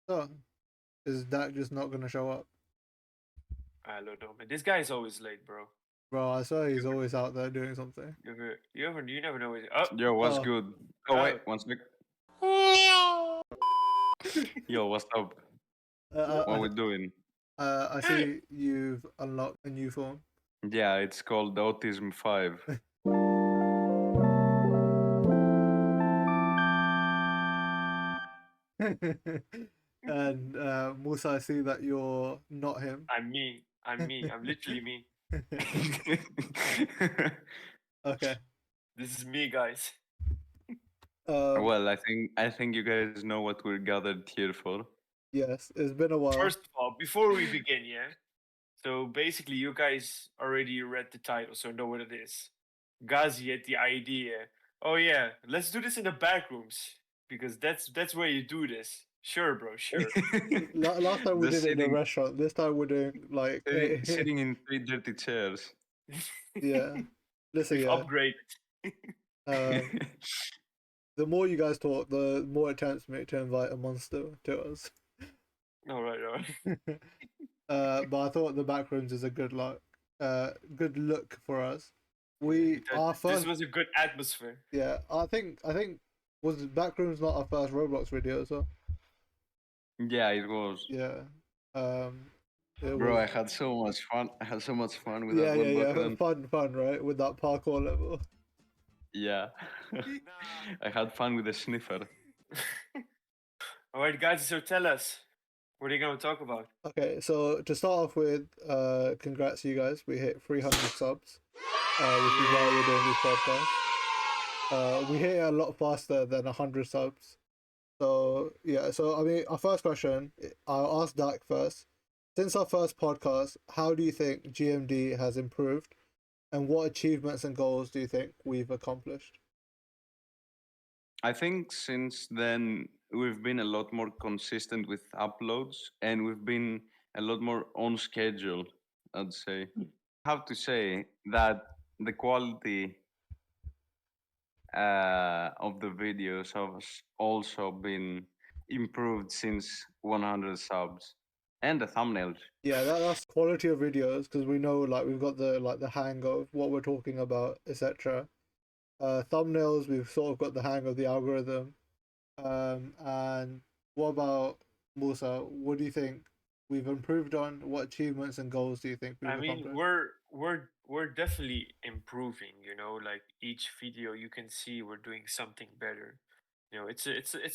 So, is Dak just not gonna show up? I don't know, man. This guy is always late, bro. Bro, I swear he's always out there doing something. You never know. Oh, Yo, what's Oh. good? Oh, wait, oh. 1 sec. Yo, what's up? What we doing? I see you've unlocked a new form. Yeah, it's called Autism 5. And Musa, I see that you're not him. I'm me. I'm literally me. Okay. This is me, guys. Well, I think you guys know what we're gathered here for. Yes, it's been a while. First of all, before we begin, yeah. So basically, you guys already read the title, so know what it is. Ghazi had the idea. Oh yeah, let's do this in the back rooms because that's where you do this. Sure, bro. Sure. Last time we Just did it in a sitting- restaurant. This time we're doing like Sitting in 3 dirty chairs. yeah. Listen, We've yeah. upgraded. The more you guys talk, the more attempts make to invite a monster to us. All right. But I thought the backrooms is a good look for us. This was a good atmosphere. Yeah, I think was backrooms not our first Roblox video, so Yeah, it was. yeah. Bro, I had so much fun. I had so much fun with that one back then. Fun, right? With that parkour level. Yeah. I had fun with the sniffer. All right, guys. So tell us, what are you gonna talk about? Okay, so to start off with, congrats you guys. We hit 300 subs, which is why we're doing this podcast. We hit it a lot faster than 100 subs. So yeah, so I mean, our first question, I'll ask Dak first. Since our first podcast, how do you think GMD has improved, and what achievements and goals do you think we've accomplished? I think since then we've been a lot more consistent with uploads and we've been a lot more on schedule, I'd say. I have to say that the quality of the videos has also been improved since 100 subs, and the thumbnails. Yeah, that's quality of videos because we know like we've got the hang of what we're talking about, etc. Thumbnails, we've sort of got the hang of the algorithm. And what about Musa? What do you think we've improved on? What achievements and goals do you think we've accomplished? We're definitely improving. You know, like each video you can see we're doing something better. You know, it's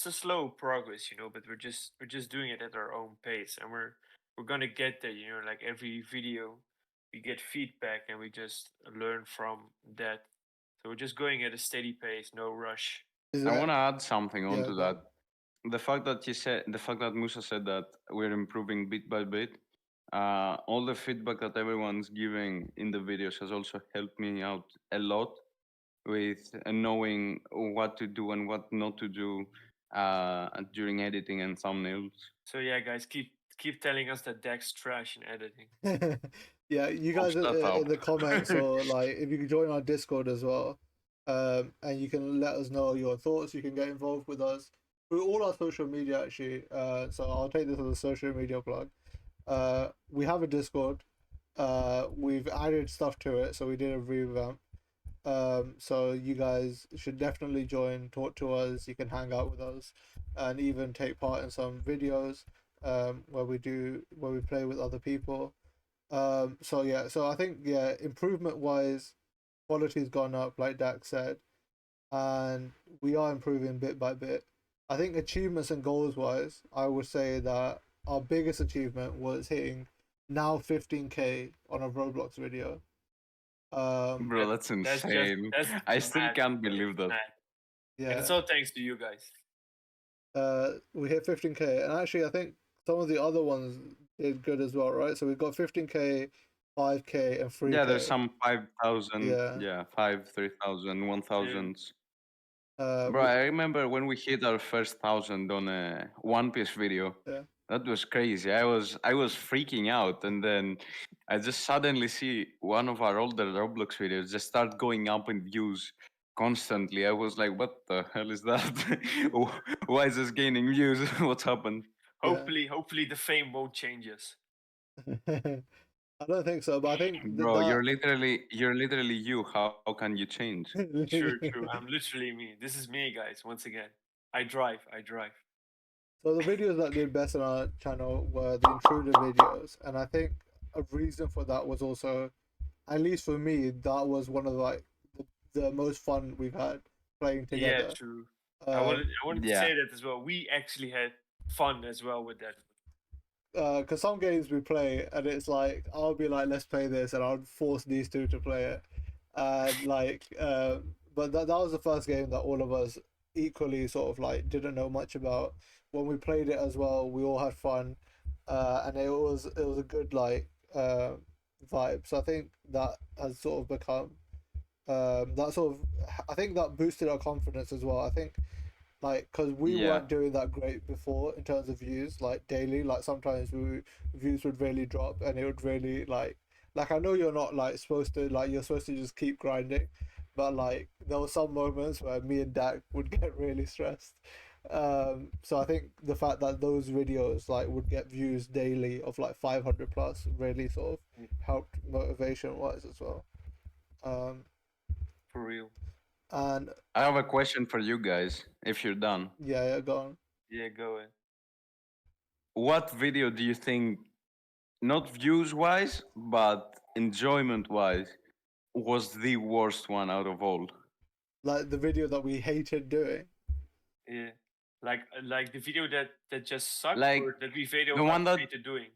a slow progress. You know, but we're just doing it at our own pace, and we're gonna get there. You know, like every video we get feedback and we just learn from that. So we're just going at a steady pace, no rush. I want to add something onto go that. The fact that Musa said that we're improving bit by bit, all the feedback that everyone's giving in the videos has also helped me out a lot with knowing what to do and what not to do during editing and thumbnails. So yeah, guys, keep telling us that Dak's trash in editing. Yeah, you guys in the comments, or like if you can join our Discord as well, and you can let us know your thoughts. You can get involved with us through all our social media actually. So I'll take this as a social media plug. We have a Discord. We've added stuff to it, so we did a revamp. So you guys should definitely join, talk to us. You can hang out with us, and even take part in some videos where we play with other people. So I think improvement wise, quality's gone up, like Dak said, and we are improving bit by bit. I think achievements and goals wise, I would say that our biggest achievement was hitting now 15K on a Roblox video. Bro, that's insane. I still can't believe that. Yeah, and it's all thanks to you guys. We hit 15K, and actually I think some of the other ones did good as well, right? So we've got 15K, 5K, and 3K. Yeah, there's some 5,000. Yeah, 5, 3,000, 1,000. Bro, I remember when we hit our first 1,000 on a One Piece video. Yeah. That was crazy. I was freaking out, and then I just suddenly see one of our older Roblox videos just start going up in views constantly. I was like, "What the hell is that? Why is this gaining views? What's happened?" Hopefully the fame won't change us. I don't think so, but I think Bro, you're literally you. How can you change? True. I'm literally me. This is me, guys. Once again, I drive. So the videos that did best on our channel were the intruder videos, and I think a reason for that was also, at least for me, that was one of the most fun we've had playing Yeah, together. true. I Um, wanted to say that as well. We actually had fun as well with that. Because some games we play and it's like I'll be like, let's play this, and I'll force these two to play it, and but that was the first game that all of us equally sort of like didn't know much about. When we played it as well, we all had fun, and it was a good vibe. So I think that has sort of become that sort of, I think that boosted our confidence as well. I think like because we Yeah. weren't doing that great before in terms of views like daily, like sometimes views would really drop, and it would really like I know you're not like supposed to, like you're supposed to just keep grinding, but like there were some moments where me and Dak would get really stressed. So I think the fact that those videos like would get views daily of like 500 plus really sort of helped motivation wise as well. For real. And I have a question for you guys. If you're done, yeah, go on. Yeah, go ahead. what video do you think, not views wise, but enjoyment wise, was the worst one out of all? Like the video that we hated doing. Yeah, like the video that just sucked, Like or that we video the one that, hated doing.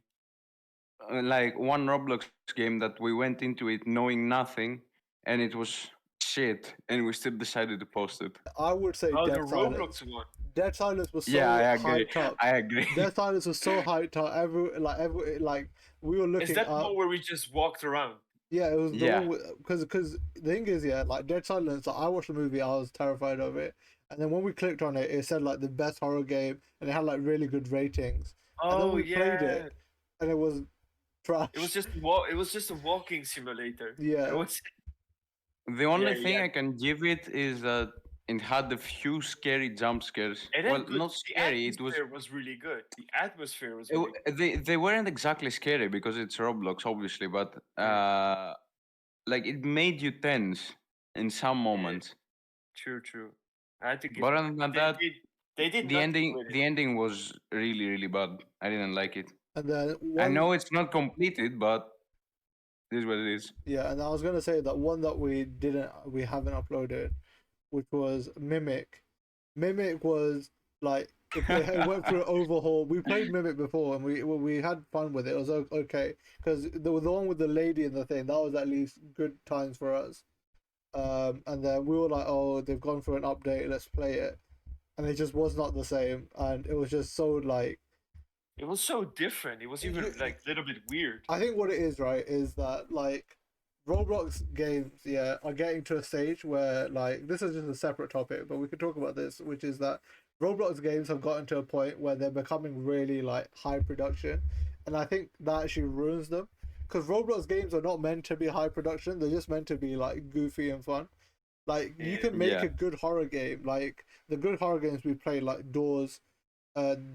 like one Roblox game that we went into it knowing nothing, and it was shit, and we still decided to post it. I would say Oh, the Dead Silence. Roblox one. Dead Silence was Yeah, I so agree. hyped up. I agree. Dead Silence was so hyped up. Every we were looking Is that up. the one where we just walked around? Yeah, it was the Yeah. one because the thing is, yeah, like Dead Silence. Like, I watched the movie, I was terrified of it, and then when we clicked on it, it said like the best horror game, and it had like really good ratings. And then Oh we played yeah, it, and it was trash. it was just a walking simulator. Yeah. It was. The only Yeah, thing yeah. I can give it is that it had a few scary jump scares. It Well, had good. not The scary. It was. atmosphere was really good. The atmosphere was really good. They weren't exactly scary because it's Roblox, obviously, but like it made you tense in some moments. True. I had to give But it. other than They that, did. They did the nothing ending with it. the ending was really bad. I didn't like it. And then I know it's not completed, but it is what it is. yeah, and I was gonna say that one that we haven't uploaded, which was Mimic. Mimic was like it went through an overhaul. We played Mimic before, and we had fun with it. It was okay because the one with the lady and the thing, that was at least good times for us. And then we were like, oh, they've gone for an update, let's play it, and it just was not the same, and it was just so like. It was so different. It was even like a little bit weird. I think what it is, right, is that like Roblox games, yeah, are getting to a stage where like this is just a separate topic, but we could talk about this, which is that Roblox games have gotten to a point where they're becoming really like high production, and I think that actually ruins them because Roblox games are not meant to be high production; they're just meant to be like goofy and fun. Like you can make a good horror game, like the good horror games we play, like Doors.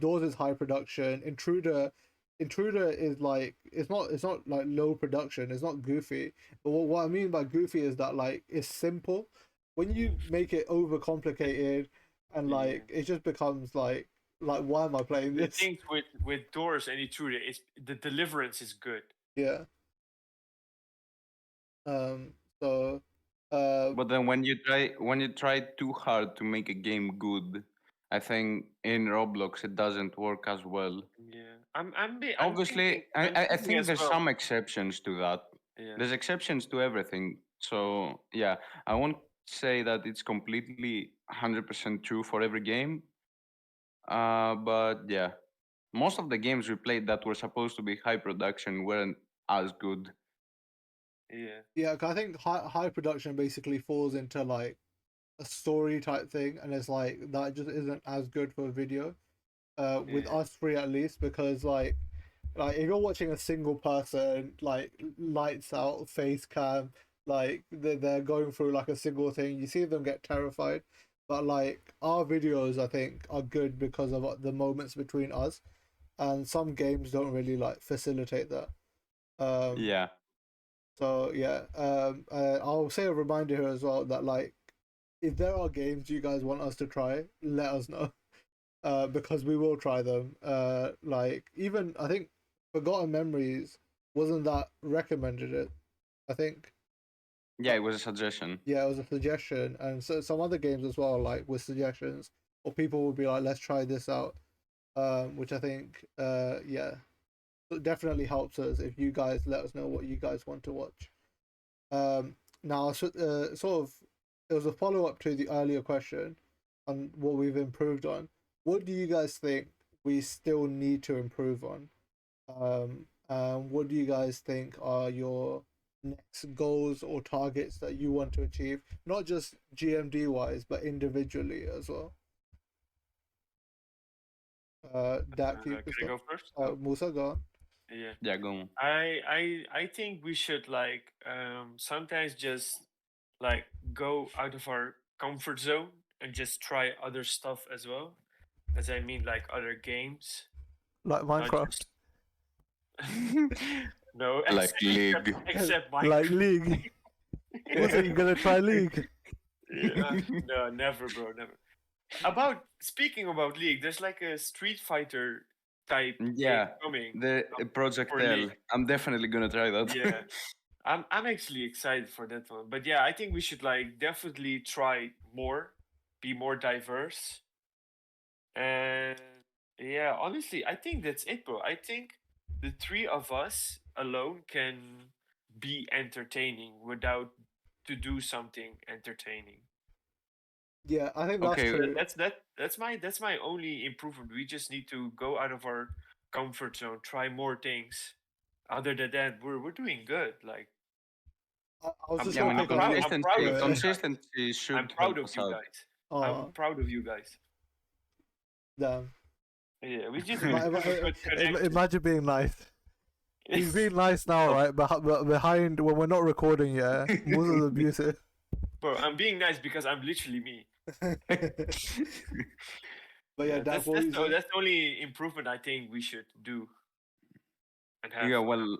Doors is high production. Intruder is like it's not like low production. It's not goofy. But what I mean by goofy is that like it's simple. When you make it overcomplicated, and like it just becomes like why am I playing The this? things with Doors and Intruder, it's the deliverance is good. Yeah. So. But then when you try too hard to make a game good, I think in Roblox it doesn't work as well. Yeah, Obviously, I thinking think as there's well. some exceptions to that. Yeah. There's exceptions to everything. So yeah, I won't say that it's completely 100% true for every game. But yeah, most of the games we played that were supposed to be high production weren't as good. Yeah, 'cause I think high production basically falls into like a story type thing, and it's like that just isn't as good for a video. With us three at least, because like if you're watching a single person like lights out face cam, like they're going through like a single thing, you see them get terrified. But like our videos, I think, are good because of the moments between us. and some games don't really like facilitate that. Yeah. So yeah, I'll say a reminder here as well that like, if there are games you guys want us to try, let us know. Because we will try them. Like even I think Forgotten Memories wasn't that recommended it. I think. Yeah, it was a suggestion. Yeah, it was a suggestion, and so some other games as well, like with suggestions, or people would be like, "Let's try this out," which I think, yeah, it definitely helps us if you guys let us know what you guys want to watch. Now, sort of, it was a follow up to the earlier question on what we've improved on. What do you guys think we still need to improve on? And what do you guys think are your next goals or targets that you want to achieve, not just GMD wise, but individually as well? Dak, you Can can I start. go first? Musa, go on. Yeah. Yeah, go on. I think we should like sometimes just like go out of our comfort zone and just try other stuff as well. As I mean like other games. Like Not Minecraft. just no, Like League. except Minecraft. Like League. Musa, you gonna try League? Yeah, no, never, bro, never. Speaking about League, there's like a Street Fighter type Yeah, game coming. the Project for L. League. I'm definitely gonna try that. Yeah. I'm actually excited for that one. But yeah, I think we should like definitely try more, be more diverse. And yeah, honestly, I think that's it, bro. I think the three of us alone can be entertaining without to do something entertaining. Yeah, I think that's Okay. true. That's my only improvement. We just need to go out of our comfort zone, try more things. Other than that, we're doing good. Like I was just Yeah, I gonna mean, take a proud lead. of consistency, you guys. consistency I'm should proud help of us you out. guys. Oh, I'm proud of you guys. damn. Yeah, we just have a good connection. Imagine being nice. He's being nice now, right? But behind, when we're not recording, yeah, Musa's abusive. Bro, I'm being nice because I'm literally me. But yeah, that's what you the, said? that's the only improvement I think we should do and have. Yeah, well,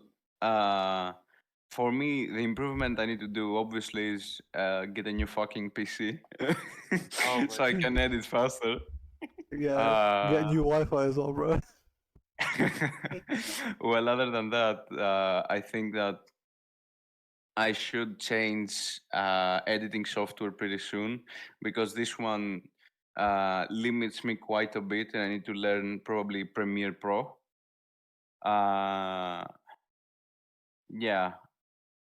for me, the improvement I need to do obviously is get a new fucking PC Oh so I my can edit faster. Yeah, get new Wi-Fi as well, bro. Well, other than that, I think that I should change editing software pretty soon because this one limits me quite a bit, and I need to learn probably Premiere Pro. Yeah,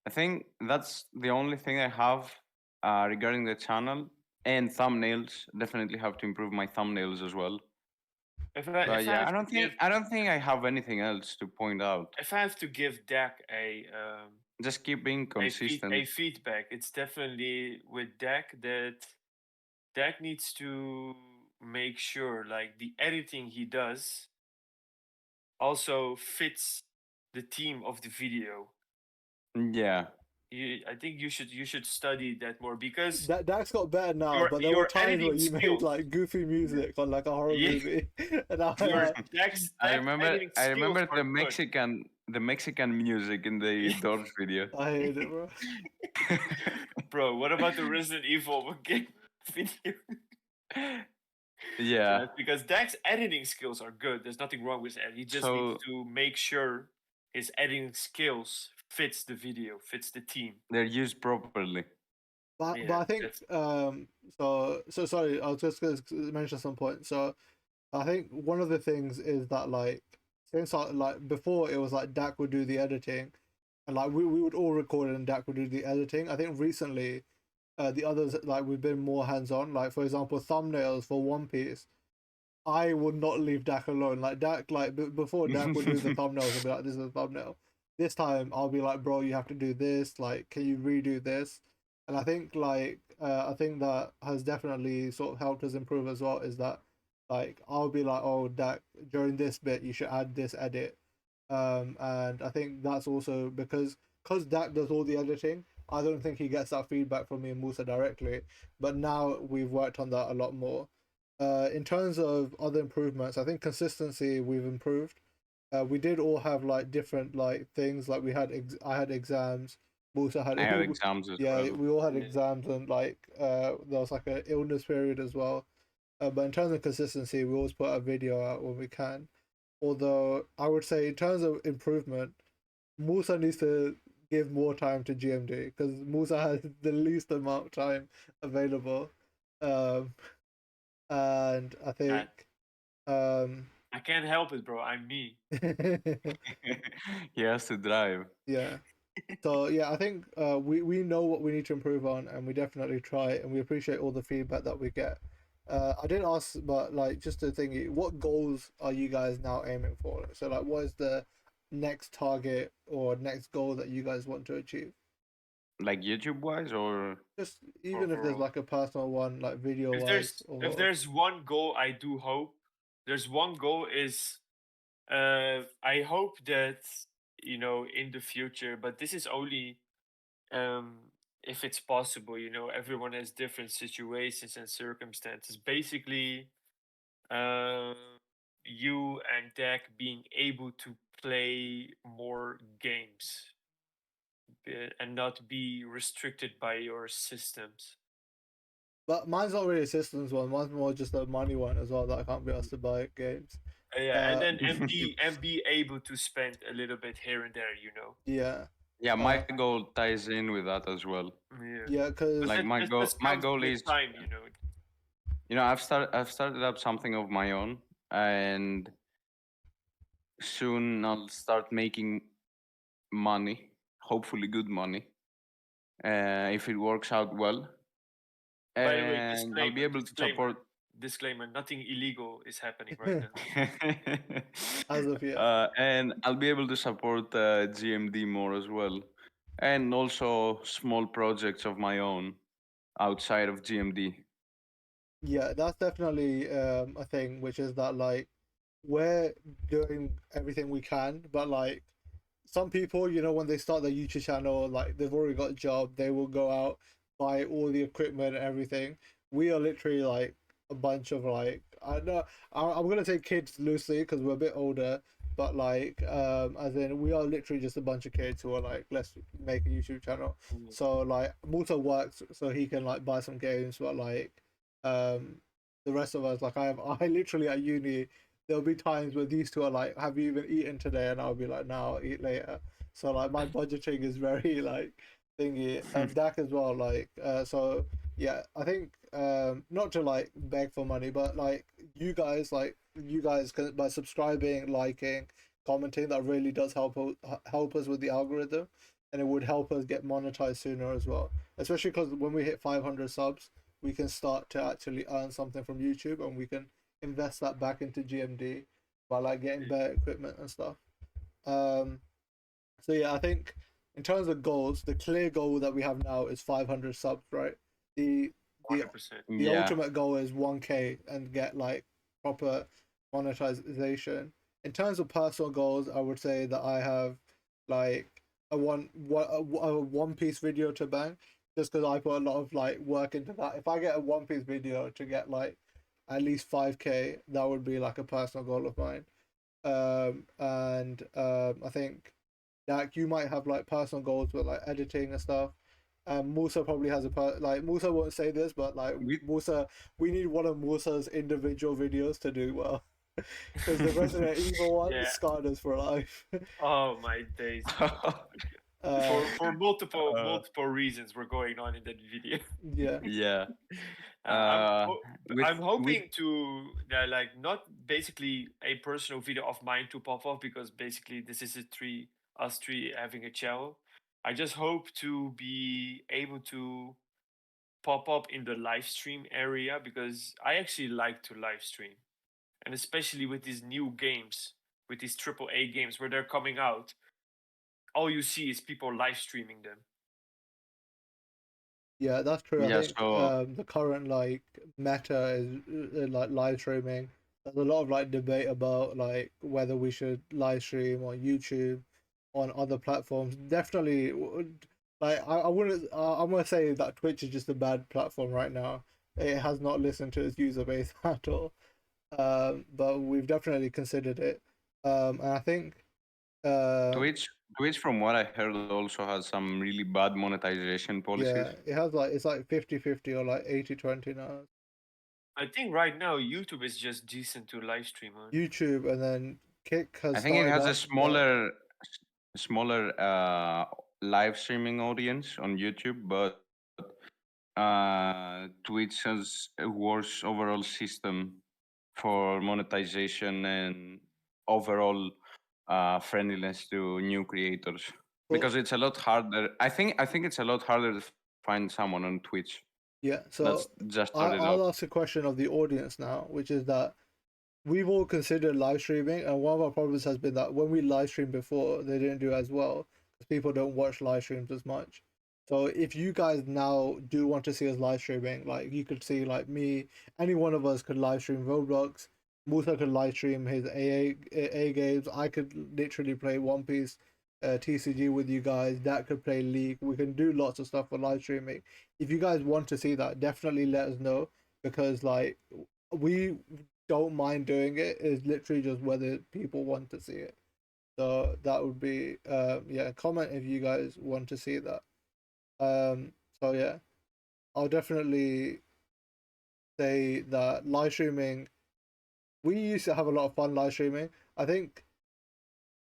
I think that's the only thing I have regarding the channel, and thumbnails. Definitely have to improve my thumbnails as well. If But I yeah, have I don't to think give I don't think I have anything else to point out. if I have to give Dak Just keep being consistent. a feedback, it's definitely with Dak that Dak needs to make sure like the editing he does also fits the theme of the video. Yeah. I think you should study that more because Dak's got better now, your but there were times editing where you made skills, like goofy music on like a horror Yeah. movie, and I'm your like, Dak's I editing remember skills are good. the Mexican music in the Doors video. I hate it, bro. Bro, what about the Resident Evil game video? Yeah. That's because Dak's editing skills are good. There's nothing wrong with it. He just needs to make sure his editing skills fits the video, fits the team. They're used properly. But Yeah, I think so sorry, I was just gonna mention some point. So I think one of the things is that like since like before it was like Dak would do the editing, and like we would all record it and Dak would do the editing. I think recently, the others like we've been more hands on. Like for example, thumbnails for One Piece. I would not leave Dak alone. Like Dak, like before Dak would do the thumbnails and be like, "This is a thumbnail." This time I'll be like, "Bro, you have to do this. Like, can you redo this?" And I think like I think that has definitely sort of helped us improve as well. Is that like I'll be like, "Oh, Dak, during this bit you should add this edit," and I think that's also because Dak does all the editing. I don't think he gets that feedback from me and Musa directly, but now we've worked on that a lot more. In terms of other improvements, I think consistency we've improved. We did all have like different like things. Like I had exams. Musa had I have exams as yeah, well. we all had Yeah. exams, and like there was like an illness period as well. But in terms of consistency, we always put a video out when we can. Although I would say in terms of improvement, Musa needs to give more time to GMD because Musa has the least amount of time available. Um, and I I, think um, I can't help it, bro. I'm me. He has to drive. yeah. So yeah, I think we know what we need to improve on, and we definitely try, and we appreciate all the feedback that we get. I didn't ask, but like just to think, what goals are you guys now aiming for? So like, what is the next target or next goal that you guys want to achieve? Like YouTube wise, or Just even if there's Overall, like a personal one, like video wise, if or there's one goal, I do hope there's one goal is I hope that in the future, but this is only um if it's possible. Everyone has different situations and circumstances. Basically, uh, you and Dak being able to play more games and not be restricted by your systems. but mine's not really a systems one. Mine's more just a money one as well that I can't be asked to buy games. Yeah, and Uh, then and be able to spend a little bit here and there. yeah, yeah, my uh, goal ties in with that as well. Yeah, yeah, because because Like this my comes goal with is, time. I've started up something of my own, and soon I'll start making money, hopefully good money, if it works out well, By the way, and I'll be disclaimer, able to support. disclaimer, nothing illegal is happening right now. as of yet, And I'll be able to support GMD more as well, and also small projects of my own outside of GMD. yeah, that's definitely a thing, which is that like we're doing everything we can, but like some people, when they start their YouTube channel, like they've already got a job, they will go out, buy all the equipment and everything. We are literally like a bunch of like I know I'm gonna say kids loosely because we're a bit older, but like as in we are literally just a bunch of kids who are like let's make a YouTube channel. Mm. So like Musa works so he can like buy some games, but like um the rest of us like I literally at uni there'll be times where these two are like, "Have you even eaten today?" And I'll be like, "No, I'll eat later." So like my budgeting is very like thingy, and Dak as well. Like, so yeah, I think not to like beg for money, but like you guys can by subscribing, liking, commenting, that really does help us with the algorithm, and it would help us get monetized sooner as well. Especially because when we hit 500 subs, we can start to actually earn something from YouTube, and we can invest that back into GMD by like getting better equipment and stuff. Um, so yeah, I think in terms of goals, the clear goal that we have now is 500 subs, right? The the 100%. the Yeah, ultimate goal is 1K and get like proper monetization. In terms of personal goals, I would say that I have like a One Piece video to bang, just because I put a lot of like work into that. If I get a One Piece video to get like at least 5K, that would be like a personal goal of mine. And I think like you might have like personal goals with like editing and stuff. Musa probably has like Musa won't say this, but like we Musa, we need one of Musa's individual videos to do well, because the Resident Evil one Yeah. scarred us for life. Oh my days. uh, For multiple uh, multiple reasons we're going on in that video. yeah, yeah. I'm Uh, I'm with hoping to like not basically a personal video of mine to pop off, because basically this is us three having a channel. I just hope to be able to pop up in the live stream area, because I actually like to live stream, and especially with these new games, with these AAA games where they're coming out, all you see is people live streaming them. yeah, that's true. I yeah, think so the current like meta is like live streaming. There's a lot of like debate about like whether we should live stream on YouTube, on other platforms. Definitely, like I wouldn't. I'm gonna say that Twitch is just a bad platform right now. it has not listened to its user base at all. But we've definitely considered it. And I think Twitch, Twitch, from what I heard, also has some really bad monetization policies. yeah, it has like it's like 50-50 or like 80-20 now. I think right now YouTube is just decent to live stream on. YouTube, and then Kick has I think it started has a up. smaller live streaming audience on YouTube, but Twitch has a worse overall system for monetization and overall friendliness to new creators, But because it's a lot harder. I think it's a lot harder to find someone on Twitch yeah, that's so just started up. I'll ask a question of the audience now, which is that we've all considered live streaming, and one of our problems has been that when we live streamed before, they didn't do as well because people don't watch live streams as much. So if you guys now do want to see us live streaming, like you could see like me, any one of us could live stream Roblox. Musa could live stream his A games. I could literally play One Piece, TCG with you guys. That could play League. We can do lots of stuff for live streaming. If you guys want to see that, definitely let us know because like we don't mind doing it. It's literally just whether people want to see it. So that would be yeah, comment if you guys want to see that. So yeah, I'll definitely say that live streaming. We used to have a lot of fun live streaming. I think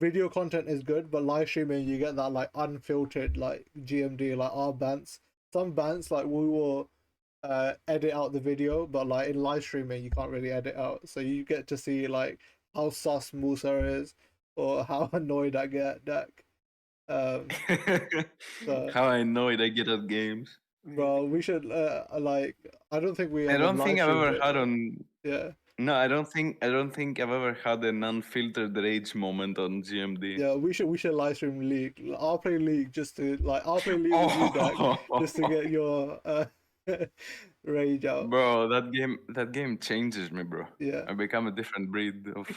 video content is good, but live streaming you get that like unfiltered like GMD, like our bants. Some bants like we will edit out the video, but like in live streaming you can't really edit out, so you get to see like how sus Musa is or how annoyed I get Dak. So How I know it, I get at games. bro, we should like I don't think we I ever don't live think I've streamed ever it had though. on. Yeah. No, I don't think I've ever had an unfiltered rage moment on GMD. Yeah, we should live stream League. I'll play League just to like I'll play League with you, Dak, just to get your rage out. Bro, that game changes me, bro. Yeah. I become a different breed of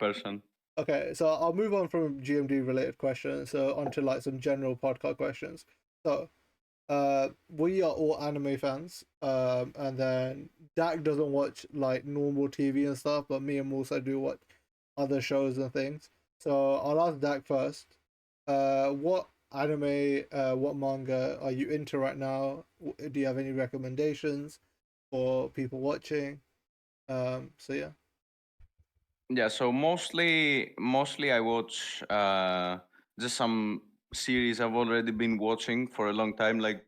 person. Okay, so I'll move on from GMD related questions, so onto like some general podcast questions. So, we are all anime fans, and then Dak doesn't watch like normal TV and stuff, but me and Musa do watch other shows and things. So I'll ask Dak first. What anime, what manga are you into right now? Do you have any recommendations for people watching? So yeah. Yeah, so mostly I watch just some series I've already been watching for a long time, like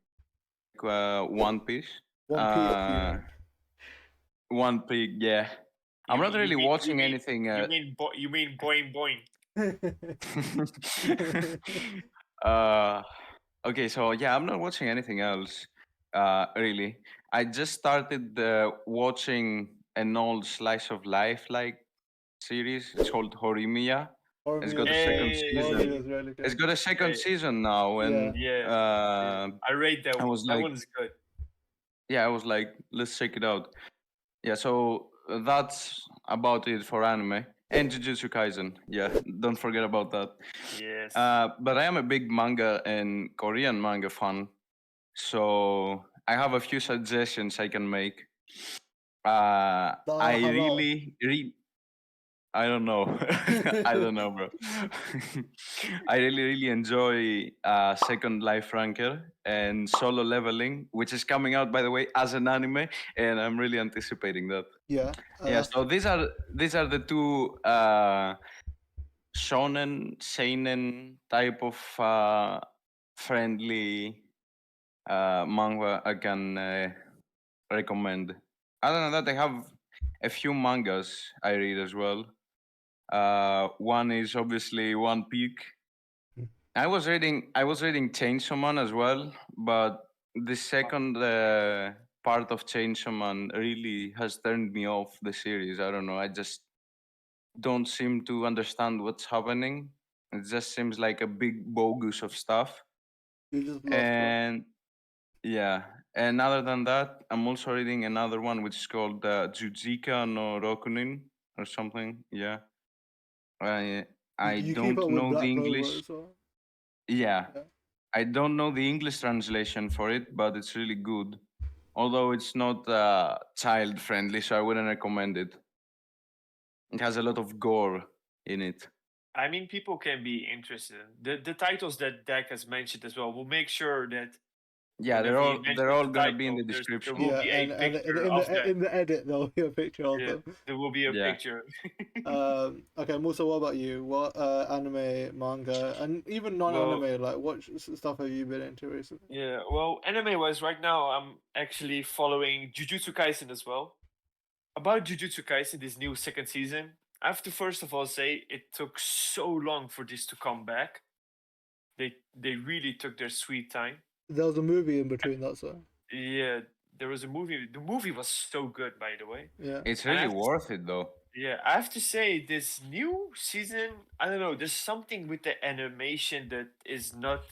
One Piece. One Peak, you mean? One Piece, yeah. I'm You not mean really you mean watching anything. you mean boing boing. uh, okay, so yeah, I'm not watching anything else. Really, I just started watching an old slice of life like series. It's called Horimiya. It's Horimiya got a is second good. season. Horimiya is really It's good. got a second season now, Yeah. and Yeah, I rate that I one. was That like, one's good. yeah, I was like, let's check it out. Yeah, so that's about it for anime and Jujutsu Kaisen. Yeah, don't forget about that. Yes. But I am a big manga and Korean manga fan, so I have a few suggestions I can make. I Halal. I don't know. I don't know, bro. I really enjoy Second Life Ranker and Solo Leveling, which is coming out, by the way, as an anime, and I'm really anticipating that. Yeah. Yeah, so these are the two shonen, seinen type of friendly manga I can recommend. Other than that, I have a few mangas I read as well. One is obviously One Peak. I was reading Chainsaw Man as well, but the second part of Chainsaw Man really has turned me off the series. I don't know. I just don't seem to understand what's happening. It just seems like a big bogus of stuff. You just lost, bro. And yeah, and other than that, I'm also reading another one which is called Jujika no Rokunin or something. Yeah, I I You keep don't up with know the Black Clover English. as well. Yeah, Yeah. I don't know the English translation for it, but it's really good. although it's not child friendly, so I wouldn't recommend it. It has a lot of gore in it. I mean, people can be interested. The titles that Dak has mentioned as well. We'll make sure that Yeah, whenever he they're mentions all the gonna be in the title, there description. will Yeah, be a and picture of that. in the edit there'll be a picture of Yeah, them. there will be a Yeah. picture. Okay, Musa, what about you? What anime, manga, and even Well, non-anime, like what stuff have you been into recently? yeah. Well, anime-wise, right now I'm actually following Jujutsu Kaisen as well. About Jujutsu Kaisen, this new second season, I have to first of all say it took so long for this to come back. They really took their sweet time. There was a movie in between that, so Yeah, there was a movie. The movie was so good, by the way. yeah. It's And I really have to, worth it though. yeah, I have to say this new season, I don't know, there's something with the animation that is not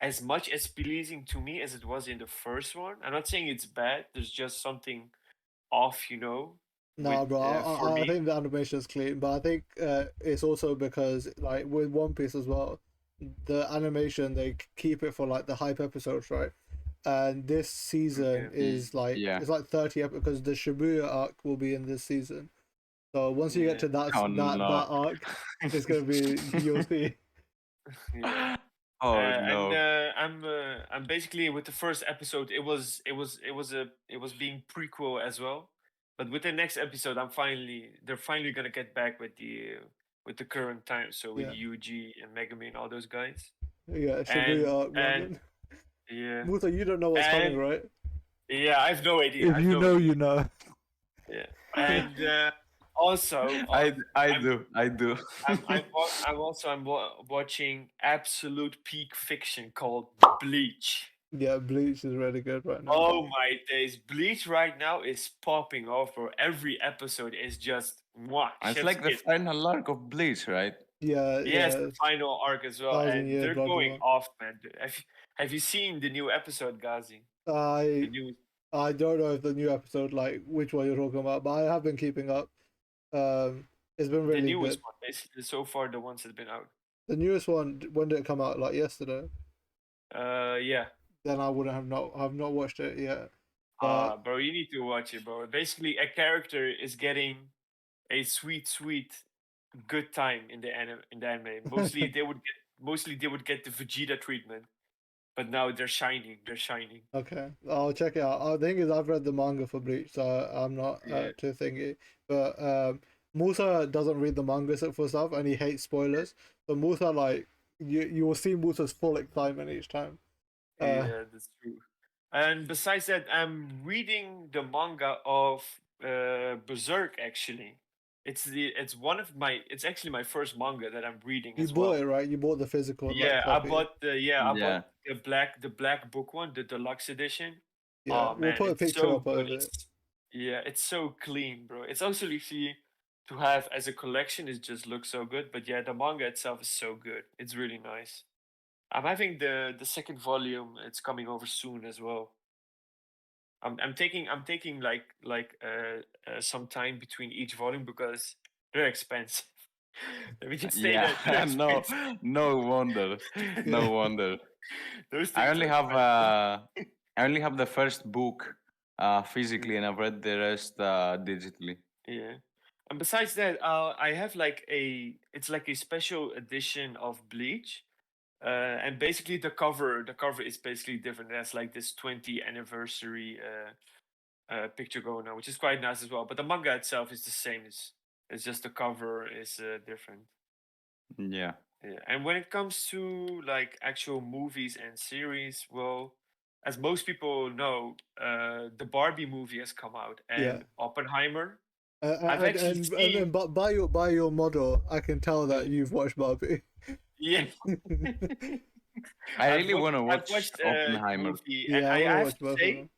as much as pleasing to me as it was in the first one. I'm not saying it's bad. There's just something off, with Nah, bro, for I me. think the animation is clean, but I think it's also because like with One Piece as well, the animation they keep it for like the hype episodes, right? And this season Yeah, is like Yeah. it's like 30 because the Shibuya arc will be in this season. So once you get yeah, to that Oh no. that arc, it's gonna be you'll see. yeah. Oh And no. I'm basically with the first episode. It was being prequel as well, but with the next episode, they're finally gonna get back with the current time. So with Yeah, Yuji and Megami and all those guys, yeah, and Shibuya arc, and man. yeah, Musa, you don't know what's coming, and right? yeah, I have no idea. I If have you no know, idea. you know. Yeah, and also I I'm do. I do. watching absolute peak fiction called Bleach. Yeah, Bleach is really good right now. Oh my days. Bleach right now is popping off, bro. Every episode is just mwah, It's chef's like the kiss. final arc of Bleach, right? Yeah, Yes, yeah, the final arc as well. 1,000 year They're blood going war. off, man. Have you seen the new episode, Ghazi? The I new I don't know if the new episode like which one you're talking about, but I have been keeping up. It's been the really newest good. one, basically so far the ones that have been out. The newest one, when did it come out? Like yesterday. Yeah. Then I wouldn't have not watched it yet. But Bro, you need to watch it, bro. Basically a character is getting a sweet, sweet good time in the anime. Mostly they would get the Vegeta treatment, but now they're shining. They're shining. okay, I'll check it out. The thing is, I've read the manga for Bleach, so I'm not Yeah. too thingy. But Musa doesn't read the manga for stuff, and he hates spoilers. So Musa, like, you will see Musa's full excitement each time. Yeah, that's true. And besides that, I'm reading the manga of Berserk. Actually, it's actually my first manga that I'm reading You as bought well. it, right? You bought the physical Yeah, I copy. bought the Yeah. the black book one, the deluxe edition. Yeah, Oh we'll man, put a it's picture so up of good. it. Yeah, it's so clean, bro. It's also easy to have as a collection. It just looks so good. But yeah, the manga itself is so good. It's really nice. I'm having the second volume. It's coming over soon as well. I'm taking some time between each volume because they're expensive. Let me just say that they're Yeah. No. expensive. No wonder. No wonder. Those I things only are have expensive. I only have the first book physically, and I've read the rest digitally. Yeah. And besides that, I have it's like a special edition of Bleach. And basically the cover is basically different. It has like this 20th anniversary picture going on, which is quite nice as well. But the manga itself is the same. It's just the cover is different. Yeah. Yeah. And when it comes to like actual movies and series, well, as most people know, the Barbie movie has come out, Yeah. and Oppenheimer. I've And actually seen. but by your model, I can tell that you've watched Barbie. Yeah. I really want to I've watch watched the Oppenheimer. movie, and Yeah, I I want to have watch to both of say, them.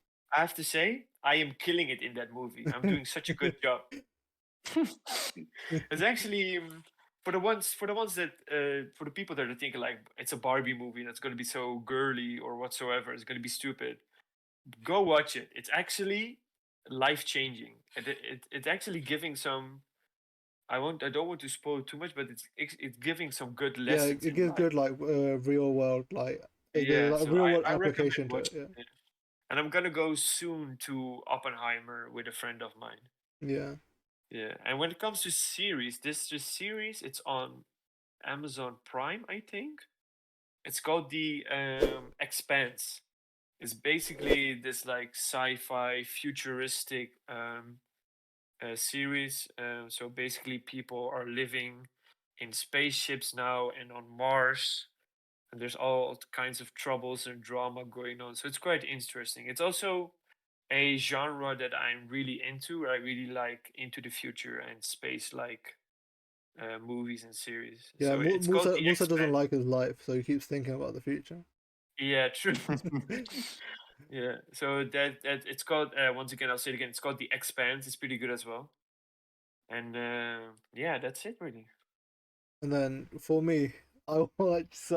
I am killing it in that movie. I'm doing such a good job. It's actually for the ones that for the people that are thinking like it's a Barbie movie and it's going to be so girly or whatsoever, it's going to be stupid. Go watch it. It's actually life changing. It's actually giving some. I don't want to spoil too much, but it's giving some good Yeah, lessons it in gives life. good like real world like Yeah, like so real world I recommend application to it. watching Yeah. it. And I'm gonna go soon to Oppenheimer with a friend of mine. Yeah. Yeah, and when it comes to series, this series, it's on Amazon Prime, I think. It's called the Expanse. It's basically this like sci-fi futuristic series. So basically, people are living in spaceships now and on Mars, and there's all kinds of troubles and drama going on. So it's quite interesting. It's also a genre that I'm really into. I really like into the future and space like movies and series. Yeah, So it's called The Musa doesn't Expanse. like his life, so he keeps thinking about the future. Yeah, true. Yeah, so that it's called once again, I'll say it again. It's called The Expanse. It's pretty good as well. And yeah, that's it really. And then for me, I watch.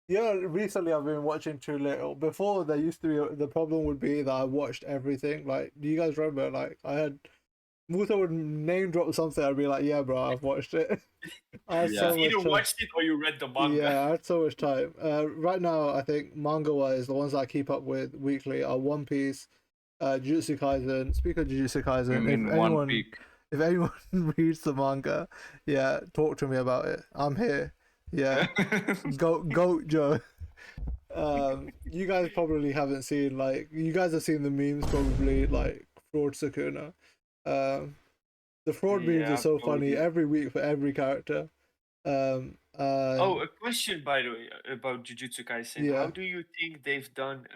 Recently I've been watching too little. Before there used to be the problem would be that I watched everything. Like, do you guys remember? Like, I had Musa would name drop something. I'd be like, "Yeah, bro, I've watched it." I had Yeah. so You've much either time. watched it or you read the manga. Yeah, I had so much time. Right now, I think manga wise, the ones I keep up with weekly are One Piece, Jujutsu Kaisen. Speak of Jujutsu Kaisen, I mean, one peak. if anyone reads the manga, yeah, talk to me about it. I'm here. Yeah, goat Joe. You guys probably haven't seen, like, you guys have seen the memes probably, like Fraud Sakuna. Um, the fraud memes are Yeah, so funny totally. every week for every character. Oh, a question by the way about Jujutsu Kaisen. How Yeah. do you think they've done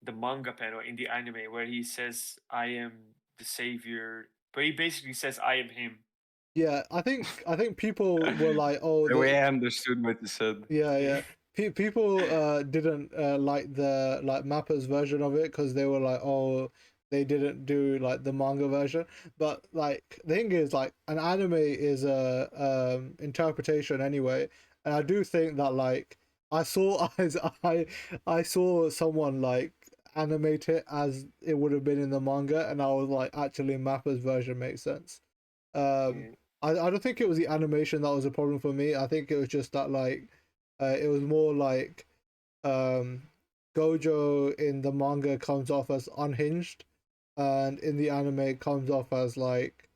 the manga panel in the anime where he says, "I am the savior," but he basically says, "I am him." Yeah, I think people were like, oh, The way I understood what you said. yeah. People didn't like the like Mappa's version of it because they were like, oh, they didn't do like the manga version. But like the thing is, like, an anime is a interpretation anyway, and I do think that, like, I saw I saw someone like animate it as it would have been in the manga, and I was like, actually, Mappa's version makes sense. Um, Yeah. I don't think it was the animation that was a problem for me. I think it was just that, like, it was more like um, Gojo in the manga comes off as unhinged, and in the anime comes off as like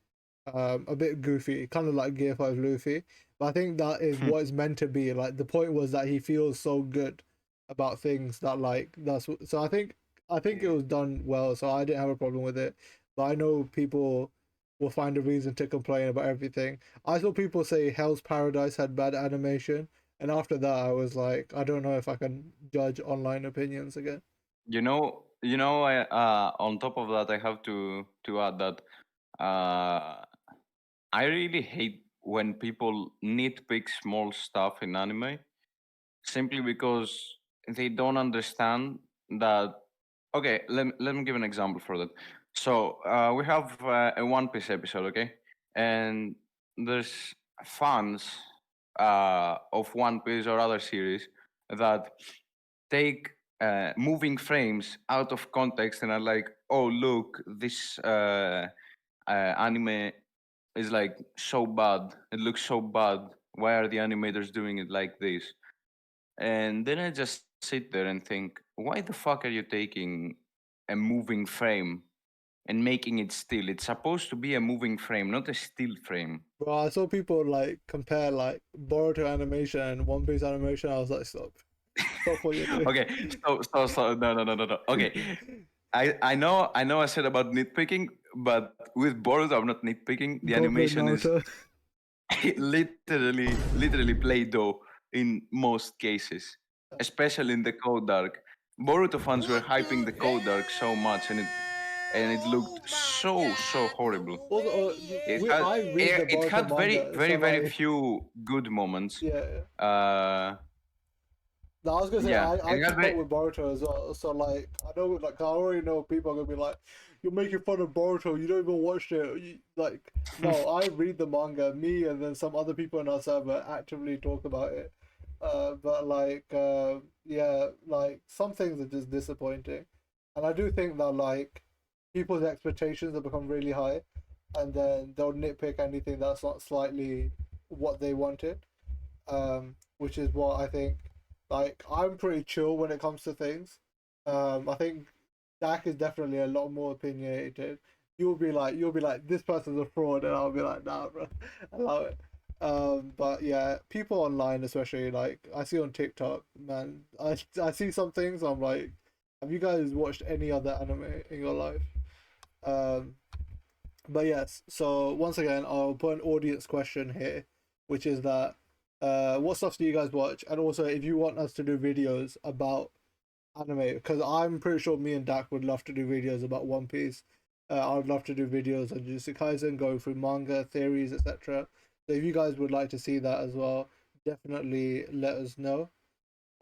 a bit goofy, kind of like Gear 5 Luffy. But I think that is what it's meant to be. Like, the point was that he feels so good about things that, like, so I think it was done well, so I didn't have a problem with it. But I know people will find a reason to complain about everything. I saw people say Hell's Paradise had bad animation, and after that I was like, I don't know if I can judge online opinions again. On top of that, I have to add that uh, I really hate when people nitpick small stuff in anime simply because they don't understand that. Okay, let me give an example for that. So we have a One Piece episode, okay, and there's fans of One Piece or other series that take moving frames out of context and are like, oh look, this anime is like so bad. It looks so bad. Why are the animators doing it like this? And then I just sit there and think, why the fuck are you taking a moving frame and making it still? It's supposed to be a moving frame, not a still frame. Bro, I saw people like compare like Boruto animation and One Piece animation. I was like, stop what you're doing. Okay, so no. Okay, I said about nitpicking, but with Boruto, I'm not nitpicking. The God blame animation is Naruto. literally Play-Doh in most cases, especially in the Code Dark. Boruto fans were hyping the Code Dark so much, and it looked so horrible. Also, I read the It Boruto had manga, so very like, few good moments. yeah. Uh, No, I was gonna say yeah, I it had keep up very with Boruto as well. So like, I know, like, I already know people are gonna be like, "You're making fun of Boruto. You don't even watch it." Like, no, I read the manga. Me and then some other people in our server actively talk about it. But like, yeah, like, some things are just disappointing, and I do think that, like, people's expectations have become really high, and then they'll nitpick anything that's not slightly what they wanted. Which is what I think. Like, I'm pretty chill when it comes to things. I think Dak is definitely a lot more opinionated. You'll be like, this person's a fraud, and I'll be like, nah, bro, I love it. But yeah, people online, especially like I see on TikTok, man, I see some things. I'm like, have you guys watched any other anime in your life? Um, but yes. So once again, I'll put an audience question here, which is that, what stuff do you guys watch? And also, if you want us to do videos about anime, because I'm pretty sure me and Dak would love to do videos about One Piece. I would love to do videos on Jujutsu Kaisen, going through manga theories, etc. So if you guys would like to see that as well, definitely let us know.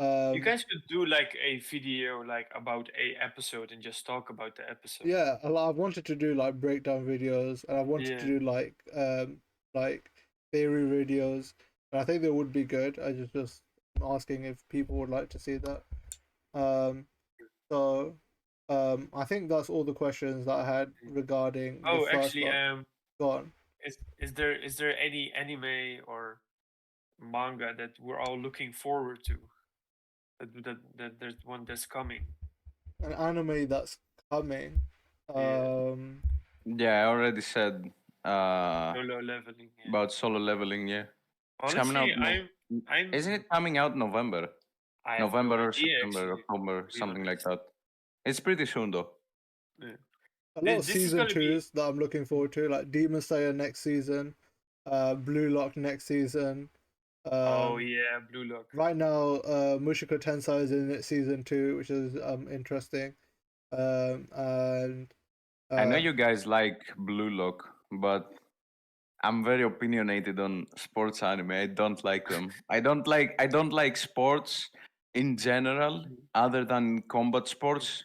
You Um, guys could do like a video like about a episode and just talk about the episode. yeah, I've wanted to do like breakdown videos, and I wanted to Yeah. do like theory videos, and I think they would be good. I just asking if people would like to see that. Um, so I think that's all the questions that I had regarding the Oh, first actually, part. Go on. is there any anime or manga that we're all looking forward to? That there's one that's coming. An anime that's coming. Yeah. Yeah, I already said Solo leveling. Yeah. about solo leveling. Yeah, it's coming out. Honestly, I'm Isn't it coming out November? I have no November or idea September, actually. October, To be something like honest. that. It's pretty soon though. Yeah. A lot of This is season gonna be. twos that I'm looking forward to, like Demon Slayer next season, Blue Lock next season. Oh Um, yeah, Blue Lock. right now, Mushoku Tensei is in its season 2, which is interesting. And I know you guys like Blue Lock, but I'm very opinionated on sports anime. I don't like them. I don't like sports in general, other than combat sports.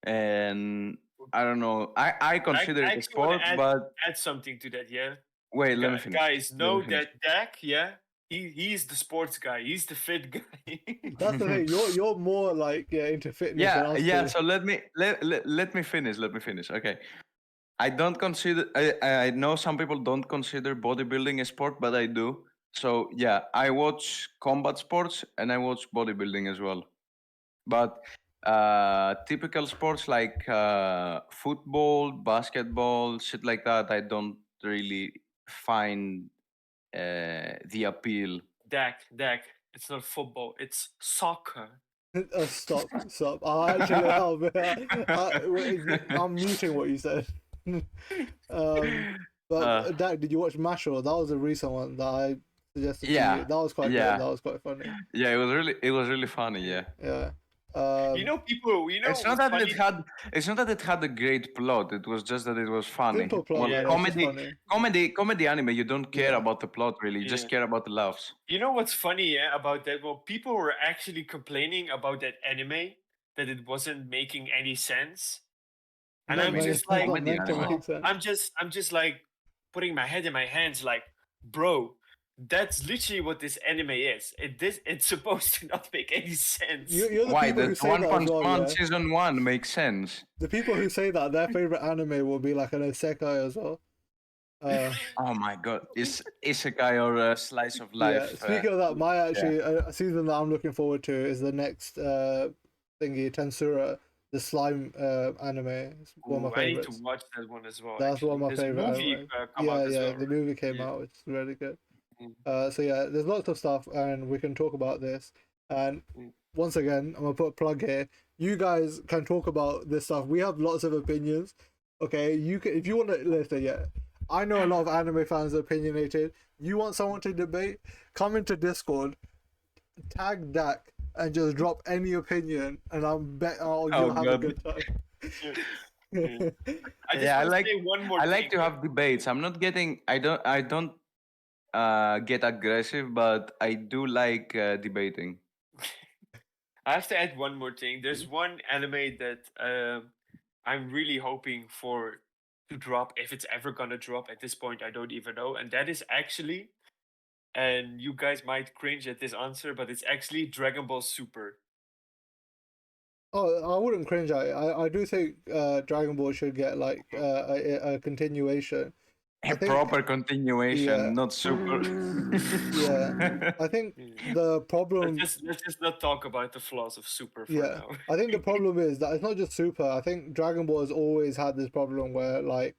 And I don't know. I consider I it a actually want sport, to but add something to that. Yeah, wait, let me finish. guys, Let me know finish. that Dak. Yeah, he's the sports guy. He's the fit guy. that's the thing. You're more like into fitness than Yeah, us yeah. two. So let me finish. Let me finish. Okay. I don't consider. I know some people don't consider bodybuilding a sport, but I do. So yeah, I watch combat sports and I watch bodybuilding as well. But typical sports like football, basketball, shit like that, I don't really find the appeal. Dak. It's not football. It's soccer. Stop. I actually, I'm muting what you said. um, uh, but Dak, did you watch Mashal? That was a recent one that I suggested to you. yeah, That was quite good. yeah, That was quite funny. yeah. It was really funny. Yeah. Yeah. You know, people. You know It's not what's that it funny? had. It's not that it had a great plot. It was just that it was funny. Simple plot, Well, man. Yeah, It's just funny. comedy anime. You don't care Yeah. about the plot really. You just yeah. care about the laughs. You know what's funny, yeah, about that? Well, people were actually complaining about that anime that it wasn't making any sense, and Not I'm many. It's just a It's like, not comedy meant to anime. make sense. I'm just like putting my head in my hands, like, bro, that's literally what this anime is. It's supposed to not make any sense. You're the Why? people The who say One that as Punch well, Man yeah. season 1 makes sense. The people who say that their favorite anime will be like an isekai as well. Oh my god, is isekai or a slice of Yeah. life? Speaking of that, my Yeah. actually season that I'm looking forward to is the next thingy Tensura, the slime anime. It's one of Ooh, my I need to favorites. watch that one as well. That's one of Actually, my there's a favorite movie anime. come Yeah, out as yeah. well, The right? movie came Yeah. out, which is really good. Mm, So yeah, there's lots of stuff, and we can talk about this. And mm. once again, I'm gonna put a plug here. You guys can talk about this stuff. We have lots of opinions. Okay, you can if you want to listen. Yeah, I know a lot of anime fans are opinionated. You want someone to debate? Come into Discord, tag Dak, and just drop any opinion, and Oh you'll have a god. good time. Yeah. Yeah. I just Yeah, want to say one more I thing. like to have debates. I'm not getting. I don't get aggressive, but I do like debating. I have to add one more thing. There's one anime that I'm really hoping for to drop, if it's ever gonna drop. At this point, I don't even know, and that is actually, and you guys might cringe at this answer, but it's actually Dragon Ball Super. Oh, I wouldn't cringe at it. I do think Dragon Ball should get like a continuation. I think proper continuation, yeah. not super. Yeah, I think Yeah. the problem. Let's just not talk about the flaws of Super for Yeah, now. I think the problem is that it's not just Super. I think Dragon Ball has always had this problem where like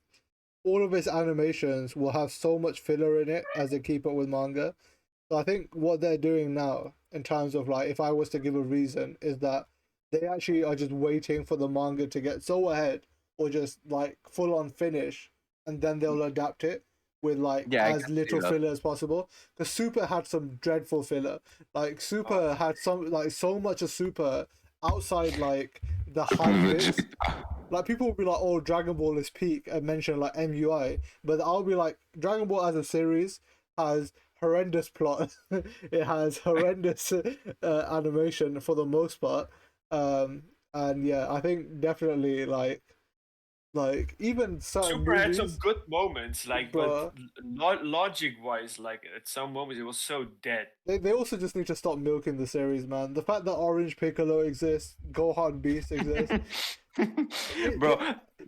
all of its animations will have so much filler in it as they keep up with manga. So I think what they're doing now, in terms of like, if I was to give a reason, is that they actually are just waiting for the manga to get so ahead or just like full on finish, and then they'll adapt it with like Yeah, I as can see little that. filler as possible. Because Super had some dreadful filler. Like Super had some like so much of Super outside like the hype bits. Like people will be like, "Oh, Dragon Ball is peak," and mention like MUI, but I'll be like, Dragon Ball as a series has horrendous plot. It has horrendous animation for the most part. And yeah, I think definitely like even certain Super had some movies, good moments, like, but bro. logic-wise, like at some moments it was so dead. They also just need to stop milking the series, man. The fact that Orange Piccolo exists, Gohan Beast exists. Bro,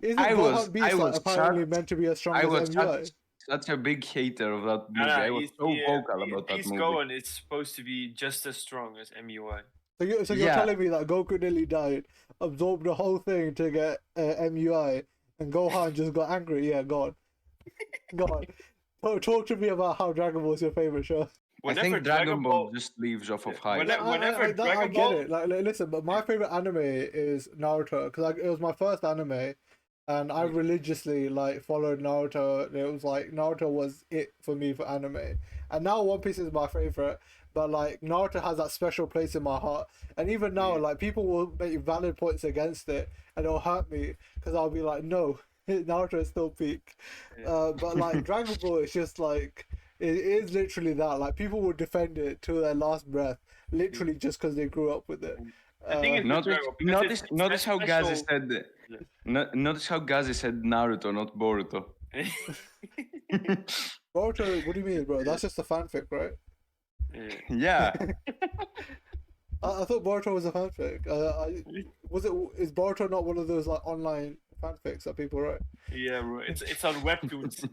Isn't I Gohan Beast like was apparently meant to be as strong as MUI? such a big hater of that And movie. I was so vocal about that Beast movie. Gohan is supposed to be just as strong as MUI. So you're Yeah, telling me that Goku nearly died, absorbed the whole thing to get MUI, and Gohan just got angry? Yeah, go on. Go on. Talk to me about how Dragon Ball is your favorite show. I Whenever think Dragon Dragon Ball Ball, just leaves off of yeah, hype. whenever I Dragon get Ball, it. Like, listen, but my favorite anime is Naruto because it was my first anime, and I religiously like followed Naruto. It was like Naruto was it for me for anime, and now One Piece is my favorite. But like Naruto has that special place in my heart, and even now, yeah. like people will make valid points against it, and it'll hurt me because I'll be like, no, Naruto is still peak. Yeah. But like Dragon Ball is just like it is literally that. Like people will defend it to their last breath, literally just because they grew up with it. The thing is with Notice, Dragon Ball, because it's that how Ghazi special. said. Notice how Ghazi said Naruto, not Boruto. Boruto, what do you mean, bro? That's just a fanfic, right? Yeah, I thought Boruto was a fanfic. Is Boruto not one of those like online fanfics that people write? Yeah, bro. It's on webtoons.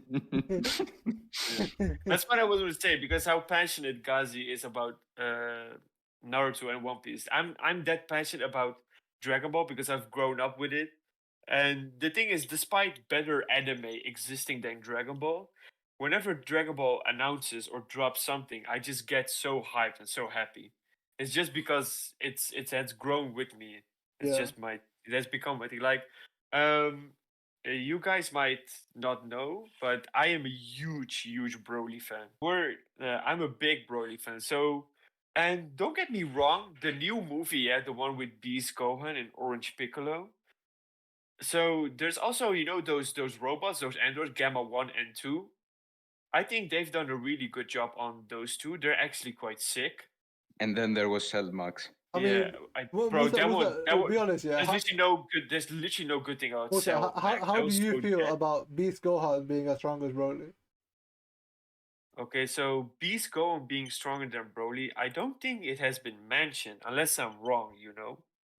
Yeah. That's what I was going to say because how passionate Ghazi is about Naruto and One Piece. I'm that passionate about Dragon Ball because I've grown up with it. And the thing is, despite better anime existing than Dragon Ball, whenever Dragon Ball announces or drops something, I just get so hyped and so happy. It's just because it has grown with me. It's Yeah. just it has become my thing. Like, um, you guys might not know, but I am a huge Broly fan. I'm a big Broly fan. So, and don't get me wrong, the new movie, yeah, the one with Beast Gohan and Orange Piccolo. So there's also, those robots, those androids, Gamma 1 and 2. I think they've done a really good job on those two. They're actually quite sick. and then there was Cell Max. I Yeah, mean, bro, that one, be honest, yeah. there's literally no good thing about Also, Cell Max. how That do was you so feel dead. about Beast Gohan being as strong as Broly? Okay, so Beast Gohan being stronger than Broly, I don't think it has been mentioned, unless I'm wrong.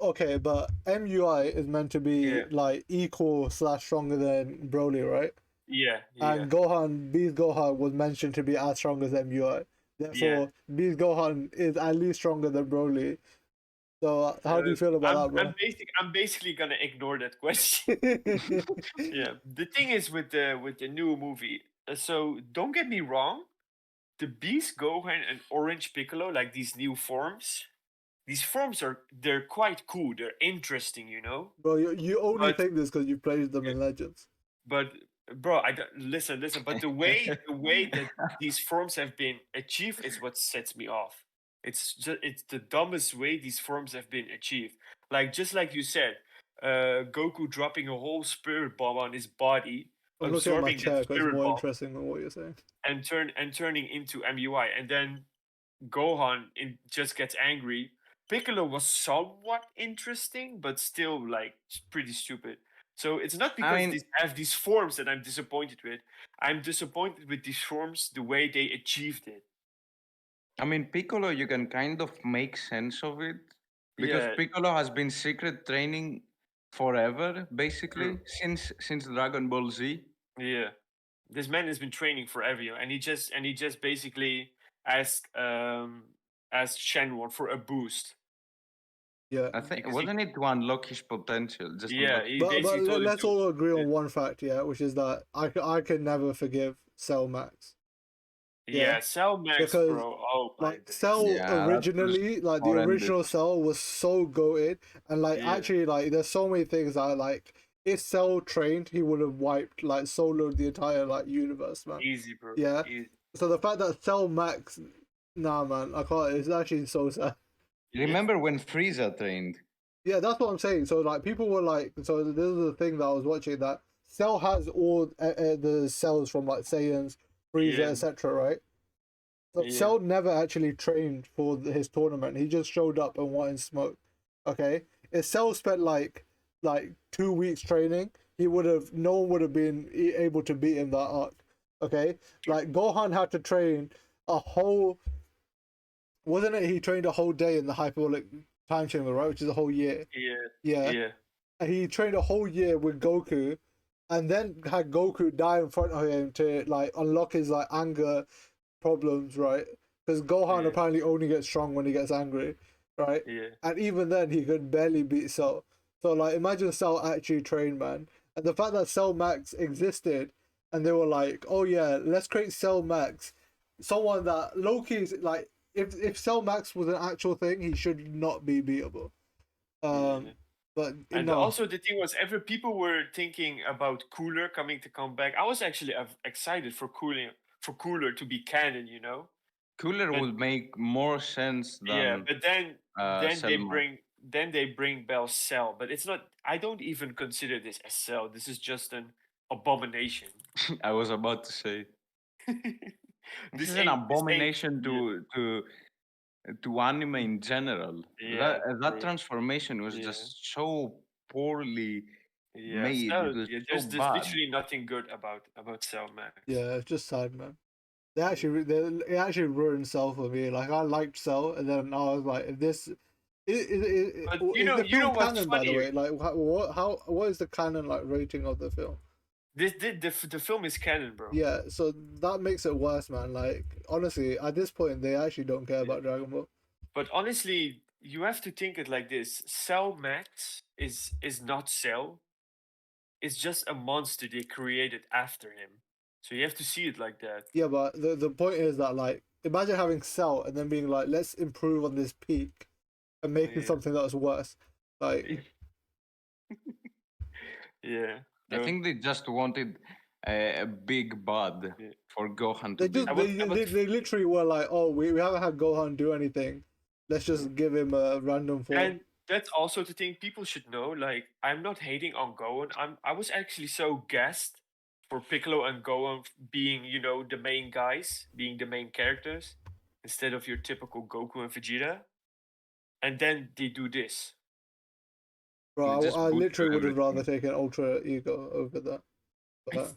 Okay, but MUI is meant to be Yeah, like equal slash stronger than Broly, right? yeah, yeah, And Beast Gohan was mentioned to be as strong as MUI. yeah. Therefore, Beast Gohan is at least stronger than Broly. So, how do you feel about that, bro? I'm basically gonna ignore that question. Yeah, the thing is with the new movie. So don't get me wrong, the Beast Gohan and Orange Piccolo, like these new forms. These forms they're quite cool. They're interesting. Bro, you only But think this because you played them in Legends. but bro, I don't listen. But the way that these forms have been achieved is what sets me off. It's the dumbest way these forms have been achieved. Like just like you said, Goku dropping a whole spirit bomb on his body, I'm looking at my absorbing that chair because it's spirit more bomb, interesting than what you're saying. and turning into MUI, and then Gohan just gets angry. Piccolo was somewhat interesting, but still like pretty stupid. So it's not I because mean, these have these forms that I'm disappointed with. I'm disappointed with these forms the way they achieved it. Piccolo, you can kind of make sense of it because Yeah, Piccolo has been secret training forever, true. basically since Dragon Ball Z. Yeah, this man has been training for everyone, and he just basically asked Shenron for a boost. Yeah. I think Because he, wasn't it to unlock his potential? Just yeah, unlock. he But basically told him let's to. all agree Yeah, on one fact, yeah, which is that I can never forgive Cell Max. Yeah, yeah, Cell Max, because bro. Oh my like days. Cell Yeah, that was originally, like the horrendous. original Cell was so goated, and like Yeah, actually like there's so many things that like if Cell trained, he would have wiped like soloed the entire like universe, man. easy, bro. Yeah. Easy. So the fact that Cell Max, nah, man, I can't. It's actually so sad. Yeah, Remember when Frieza trained? Yeah, that's what I'm saying. So like people were like, so this is the thing that I was watching, that Cell has all the cells from like Saiyans, Frieza, yeah, etc. Right? So yeah, Cell never actually trained for his tournament. He just showed up and wanted smoke. Okay, if Cell spent like 2 weeks training, he would have no one would have been able to beat him that arc. Okay, like Gohan had to train a whole, wasn't it? He trained a whole day in the hyperbolic time chamber, right? Which is a whole year. yeah, Yeah, yeah, and he trained a whole year with Goku, and then had Goku die in front of him to like unlock his like anger problems, right? Because Gohan yeah, apparently only gets strong when he gets angry, right? yeah. And even then, he could barely beat Cell. So like, imagine Cell actually trained, man, and the fact that Cell Max existed, and they were like, oh yeah, let's create Cell Max, someone that Loki's like, if Cell Max was an actual thing, he should not be beatable. Yeah. But And no, also the thing was, every people were thinking about Cooler coming to come back. I was actually excited for Cooler to be canon, you know. Cooler But would make more sense yeah, than but then they Selma. bring Bell Cell, but it's not. I don't even consider this as Cell. This is just an abomination. I was about to say this This is an ain't. This ain't. abomination Yeah, to anime in general. yeah, That bro. transformation was Yeah, just so poorly yeah. made. It Cell. was Yeah, so there's bad. literally nothing good about Cell Max. yeah, it's just sad, man. They Yeah. actually, it actually ruined Cell for me. Like I liked Cell, and then I was like, if this But is the you film know what's canon, by the funny? way? Like, what is the canon like rating of the film? The film is canon, bro. Yeah, so that makes it worse, man. Like, honestly, at this point, they actually don't care Yeah. about Dragon Ball. But honestly, you have to think it like this: Cell Max is not Cell. It's just a monster they created after him. So you have to see it like that. Yeah, but the point is that like, imagine having Cell and then being like, let's improve on this peak and making Yeah. something that's worse. Like, Yeah. I think they just wanted a big bud Yeah. for Gohan to they be. just they literally were like, oh, we haven't had Gohan do anything. Let's just give him a random form. And that's also the thing people should know. Like, I'm not hating on Gohan. I was actually so gassed for Piccolo and Gohan being, the main guys, being the main characters, instead of your typical Goku and Vegeta. And then they do this. Bro, Just I butcher literally would have rather everything. taken Ultra Ego over that. But,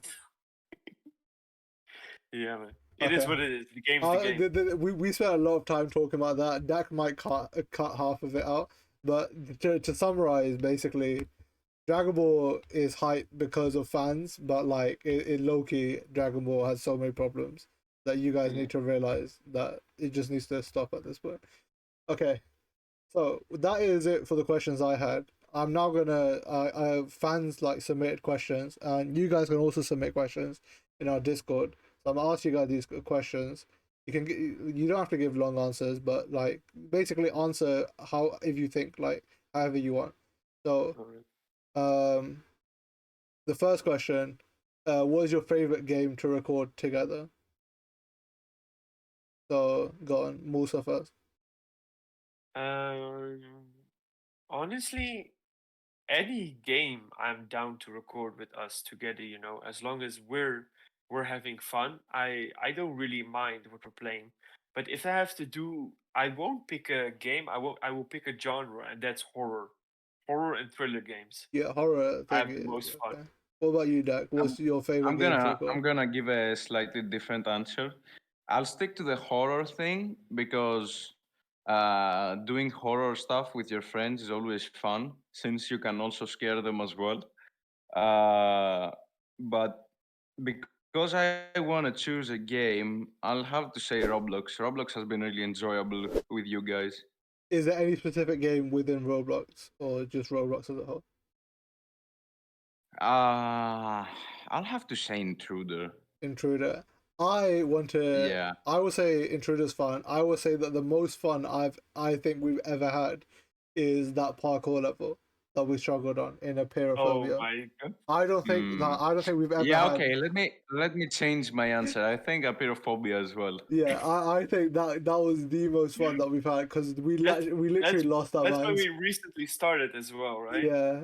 Yeah, man. It is okay. what it is. The game's the game. We spent a lot of time talking about that. Dak might cut half of it out, but to summarize, basically, Dragon Ball is hype because of fans, but like in Loki, Dragon Ball has so many problems that you guys Yeah. need to realize that it just needs to stop at this point. Okay, so that is it for the questions I had. I'm now gonna fans like submitted questions, and you guys can also submit questions in our Discord. So I'm gonna ask you guys these questions. You don't have to give long answers, but like basically answer how if you think like however you want. So um, the first question, what is your favorite game to record together? So go on, Musa first. Um, honestly, any game I'm down to record with us together, as long as we're having fun. I don't really mind what we're playing. But if I have to do, I won't pick a game. I will pick a genre, and that's horror. Horror and thriller games. Yeah, horror I thing have the is most fun. okay. What about you, Dak? What's your favorite I'm game to gonna record? I'm gonna give a slightly different answer. I'll stick to the horror thing because doing horror stuff with your friends is always fun since you can also scare them as well. But because Because I want to choose a game, I'll have to say Roblox. Roblox has been really enjoyable with you guys. Is there any specific game within Roblox or just Roblox as a whole? I'll have to say Intruder. Intruder. I want to. Yeah. I will say Intruder's fun. I will say that the most fun I think we've ever had is that parkour level that we struggled on in a Oh Pyrophobia. my god. I don't think we've ever Yeah, had. okay. Let me change my answer. I think Apeirophobia as well. Yeah, I think that was the most fun that we've had because we literally lost our That's why minds. we recently started as well, right? Yeah,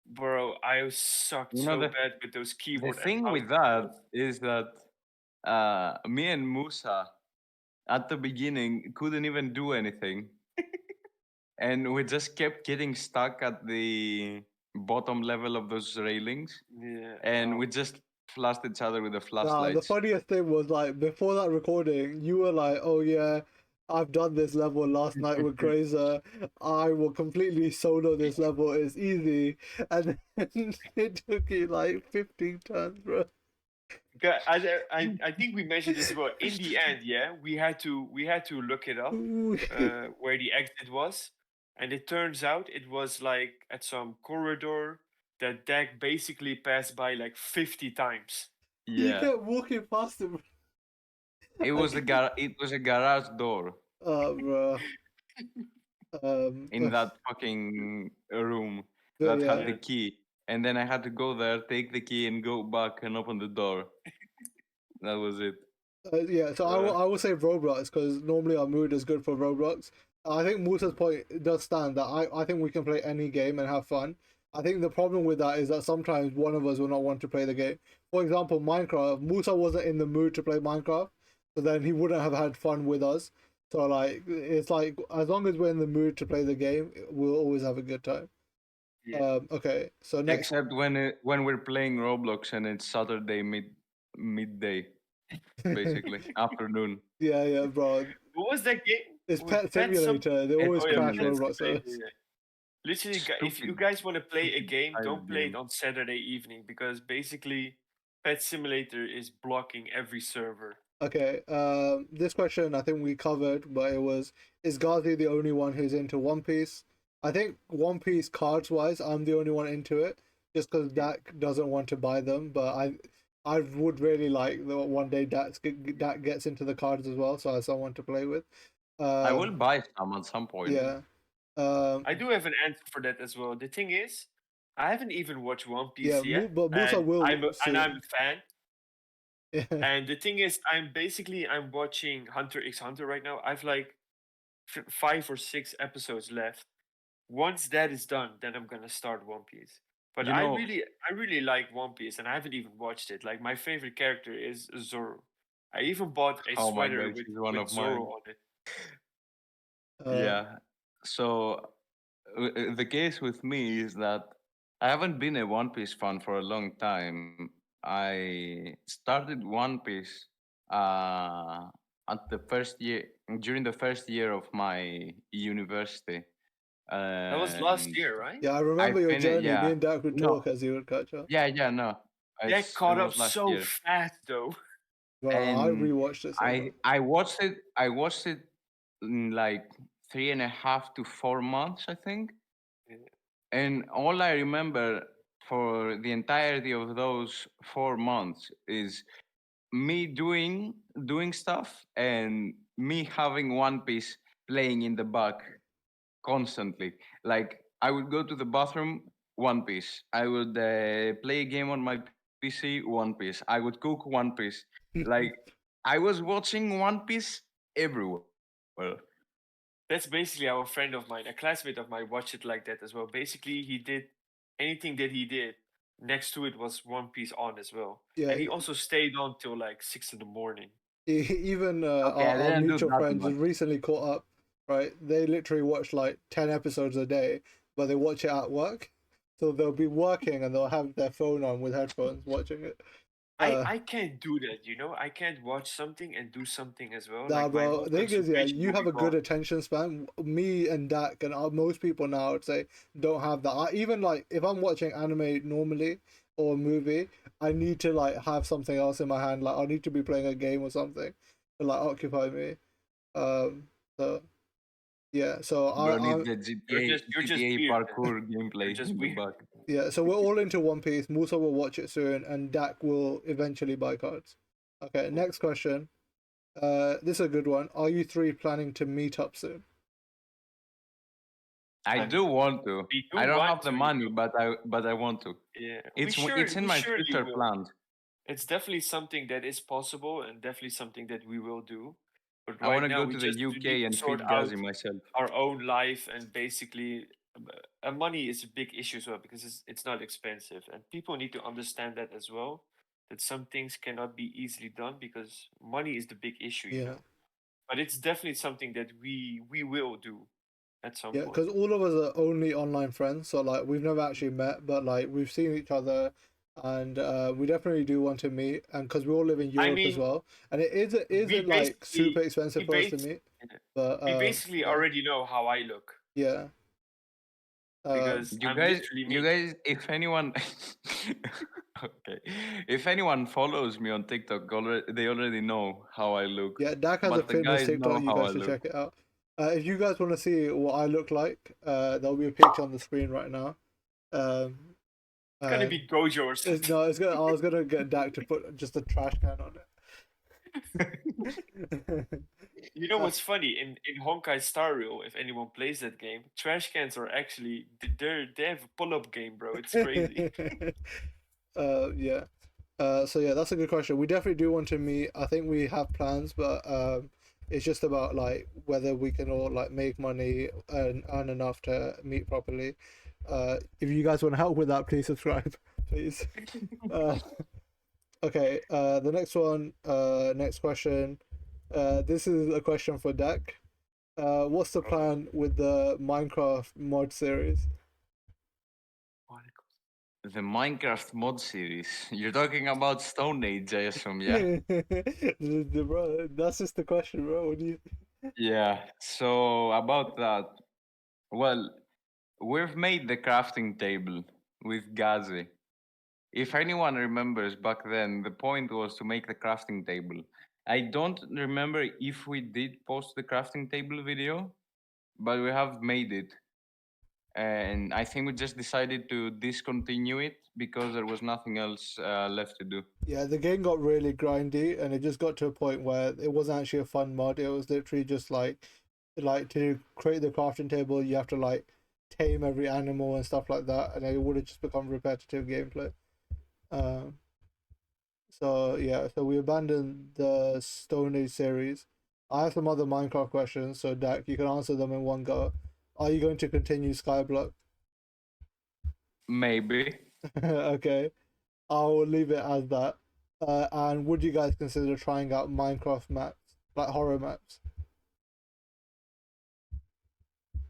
Bro, I sucked You know so the bad with those the keyboard and thing mouse with that controls. is that me and Musa at the beginning couldn't even do anything, and we just kept getting stuck at the bottom level of those railings, Yeah. and we just flashed each other with the the flashlights. funniest thing was like before that recording, you were like, "Oh yeah, I've done this level last night with Grazer. I will completely solo this level. It's easy." And then it took you like 15 turns, bro. I think we mentioned this as well. In the end, yeah, we had to look it up where the exit was, and it turns out it was like at some corridor that Dak basically passed by like 50 times. He Yeah, kept walking past him. it was a garage door Bro. in that fucking room But that had yeah, the key, and then I had to go there, take the key, and go back and open the door. That was it. yeah. So I will say Roblox because normally our mood is good for Roblox. I think Musa's point does stand that I think we can play any game and have fun. I think the problem with that is that sometimes one of us will not want to play the game. For example, Minecraft. Musa wasn't in the mood to play Minecraft, so then he wouldn't have had fun with us. So like it's like as long as we're in the mood to play the game, we'll always have a good time. Yeah. Okay, so next. Except when we're playing Roblox and it's Saturday midday, basically afternoon. Yeah, bro. What was that game? It's Was Pet Pet some? Simulator. They Pet always Oh yeah, crash Pet Simulator. Roblox Simulator. servers. Yeah. Literally, if you Stupid guys want to play a game, child don't play it game. on Saturday evening because basically, Pet Simulator is blocking every server. Okay, this question I think we covered, but it was, is Ghazi the only one who's into One Piece? I think One Piece cards wise, I'm the only one into it, just because Dak doesn't want to buy them. But I would really like that one day Dak gets into the cards as well, so I have someone to play with. I will buy some at some point. Yeah. I do have an answer for that as well. The thing is, I haven't even watched One Yeah, Piece yet, but Musa will I'm a soon. fan. Yeah. And the thing is, I'm watching Hunter x Hunter right now. I've like 5 or 6 episodes left. Once that is done, then I'm gonna start One Piece. But You know, I really like One Piece, and I haven't even watched it. Like my favorite character is Zoro. I even bought a oh my sweater gosh, he's one with of Zoro mine. on it. Uh, Yeah. So the case with me is that I haven't been a One Piece fan for a long time. I started One Piece at the first year during the first year of my university, That was last and year, right? yeah, I I remember your finished. journey. Me Yeah, and Dak would no, talk as you would catch up. yeah, no. That It caught up was last so year, fast, though. Bro, I and rewatched it so far. I watched it. I watched it in like 3.5 to 4 months, I think. And all I remember for the entirety of those 4 months is me doing stuff and me having One Piece playing in the back constantly. Like I would go to the bathroom, One Piece. I would play a game on my PC, One Piece. I would cook One Piece. Like I was watching One Piece everywhere. That's basically how a friend of mine, a classmate of mine, watched it like that as well. Basically, he did anything that he did. Next to it was One Piece on as well, Yeah, and he also stayed on till like 6 in the morning. even Okay, I our didn't do mutual that friends much. have recently caught up, right? They literally watch like 10 episodes a day, but they watch it at work. So they'll be working and they'll have their phone on with headphones watching it. I can't do that, you know. I can't watch something and do something as well. Nah, Like my bro. whole The thing is, yeah, concentration you will be have a good gone. attention span. Me and Dak and most people now, I'd say, don't have that. Even like if I'm watching anime normally or a movie, I need to like have something else in my hand. Like I need to be playing a game or something to like occupy me. So yeah. So Bro need I the You're just GTA weird, man. parkour You're gameplay just in the weird. back. yeah. So we're all into One Piece. Musa will watch it soon, and Dak will eventually buy cards. Okay. Next question. This is a good one. Are you three planning to meet up soon? I do want to. We do I don't want have the to, you money, know. but I want to. Yeah, It's in we my surely future will. plans. It's definitely something that is possible and definitely something that we will do. But I want right to now, go we to the just need UK to and sort feed out Ghazi myself. our own life, and basically, money is a big issue as well because it's not expensive, and people need to understand that as well. That some things cannot be easily done because money is the big issue, you Yeah. know. But it's definitely something that we will do at some Yeah, point. because all of us are only online friends, so like we've never actually met, but like we've seen each other, and we definitely do want to meet. And because we all live in I Europe as mean, well, and it we isn't like super basically we expensive for us to base meet, but we basically yeah, already know how I look yeah, because You I'm guys, literally you me. guys, if anyone, okay, if anyone follows me on TikTok, they already know how I look. yeah. Dak has a But the fitness guys TikTok. know You how guys I should look. check it out. If you guys want to see what I look like, there'll be a picture on the screen right now. Um, It's gonna and be Gojo or it's something. no, it's gonna. I was gonna get Dak to put just a trash can on it. You know what's funny in Honkai Star Rail? If anyone plays that game, trash cans are actually they have a pull-up game, bro. It's crazy. Yeah. So yeah, that's a good question. We definitely do want to meet. I think we have plans, but it's just about like whether we can all like make money and earn enough to meet properly. If you guys want to help with that, please subscribe, please. Uh, okay. The next one. Next question. This is a question for Dak. What's the plan with the Minecraft mod series? The Minecraft mod series. You're talking about Stone Age, I assume, yeah? Bro, that's just the question, bro. What do you? Yeah. So about that, well, we've made the crafting table with Ghazi. If anyone remembers back then, the point was to make the crafting table. I don't remember if we did post the crafting table video, but we have made it. And I think we just decided to discontinue it because there was nothing else left to do. Yeah, the game got really grindy, and it just got to a point where it wasn't actually a fun mod. It was literally just like to create the crafting table, you have to like tame every animal and stuff like that, and it would have just become repetitive gameplay. Um, so yeah, so we abandoned the Stone Age series. I have some other Minecraft questions, so Dak, you can answer them in one go. Are you going to continue Skyblock? Maybe. Okay, I will leave it as that. And would you guys consider trying out Minecraft maps, like horror maps?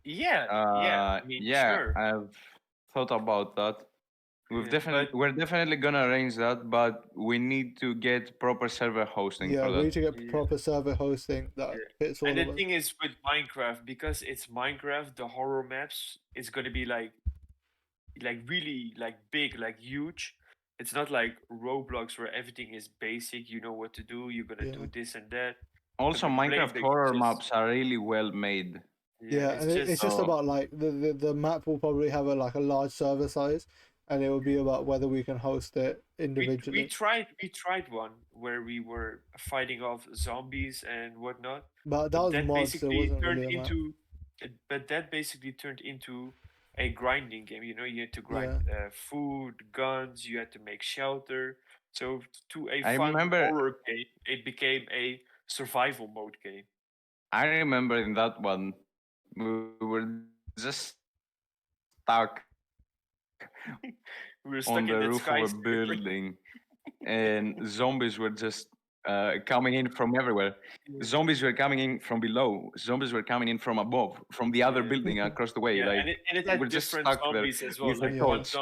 Yeah, yeah. I mean, Yeah, sure. I've thought about that. Yeah, but We're definitely gonna arrange that, but we need to get proper server hosting Yeah, for we that. need to get yeah, proper server hosting that yeah. fits And all the of us. thing is with Minecraft, because it's Minecraft, the horror maps is gonna be like really like big, like huge. It's not like Roblox where everything is basic. You know what to do. You're gonna Yeah, do this and that. But Also, with Minecraft Playback, horror it's just maps are really well made. yeah, yeah, it's and it's just just So about like the map will probably have a large server size, and it will be about whether we can host it we individually. tried one where we were fighting off zombies and whatnot, But that but was that mods. It basically wasn't turned really a map. into a grinding game. You know, you had to grind Yeah, food, guns. You had to make shelter. So to a I fun remember, horror game, it became a survival mode game. I remember in that one, we were just stuck on We were the roof stuck of in a that skyscraper. building, and zombies were just coming in from everywhere. Yeah, Zombies were coming in from below. Zombies were coming in from above, from the other yeah. building across the way. Yeah, Like and it we're had just different stuck there zombies as well. with a Like yeah, torch.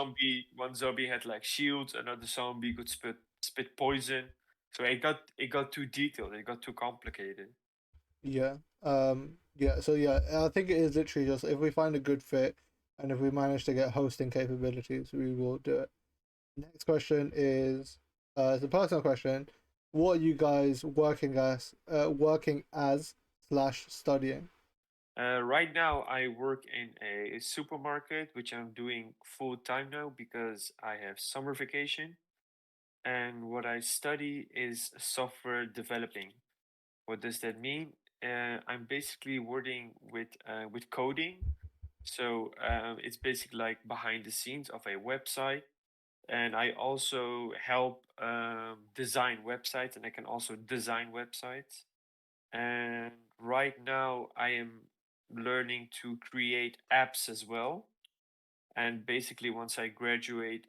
one zombie had like shields, another zombie could spit poison. So it got too detailed. It got too complicated. Yeah. Yeah. So yeah, I think it is literally just if we find a good fit, and if we manage to get hosting capabilities, we will do it. Next question is, it's a personal question. What are you guys working as slash studying? Right now, I work in a supermarket, which I'm doing full time now because I have summer vacation. And what I study is software developing. What does that mean? I'm basically working with coding. So it's basically like behind the scenes of a website, and I also help design websites, and I can also design websites. And right now, I am learning to create apps as well. And basically, once I graduate,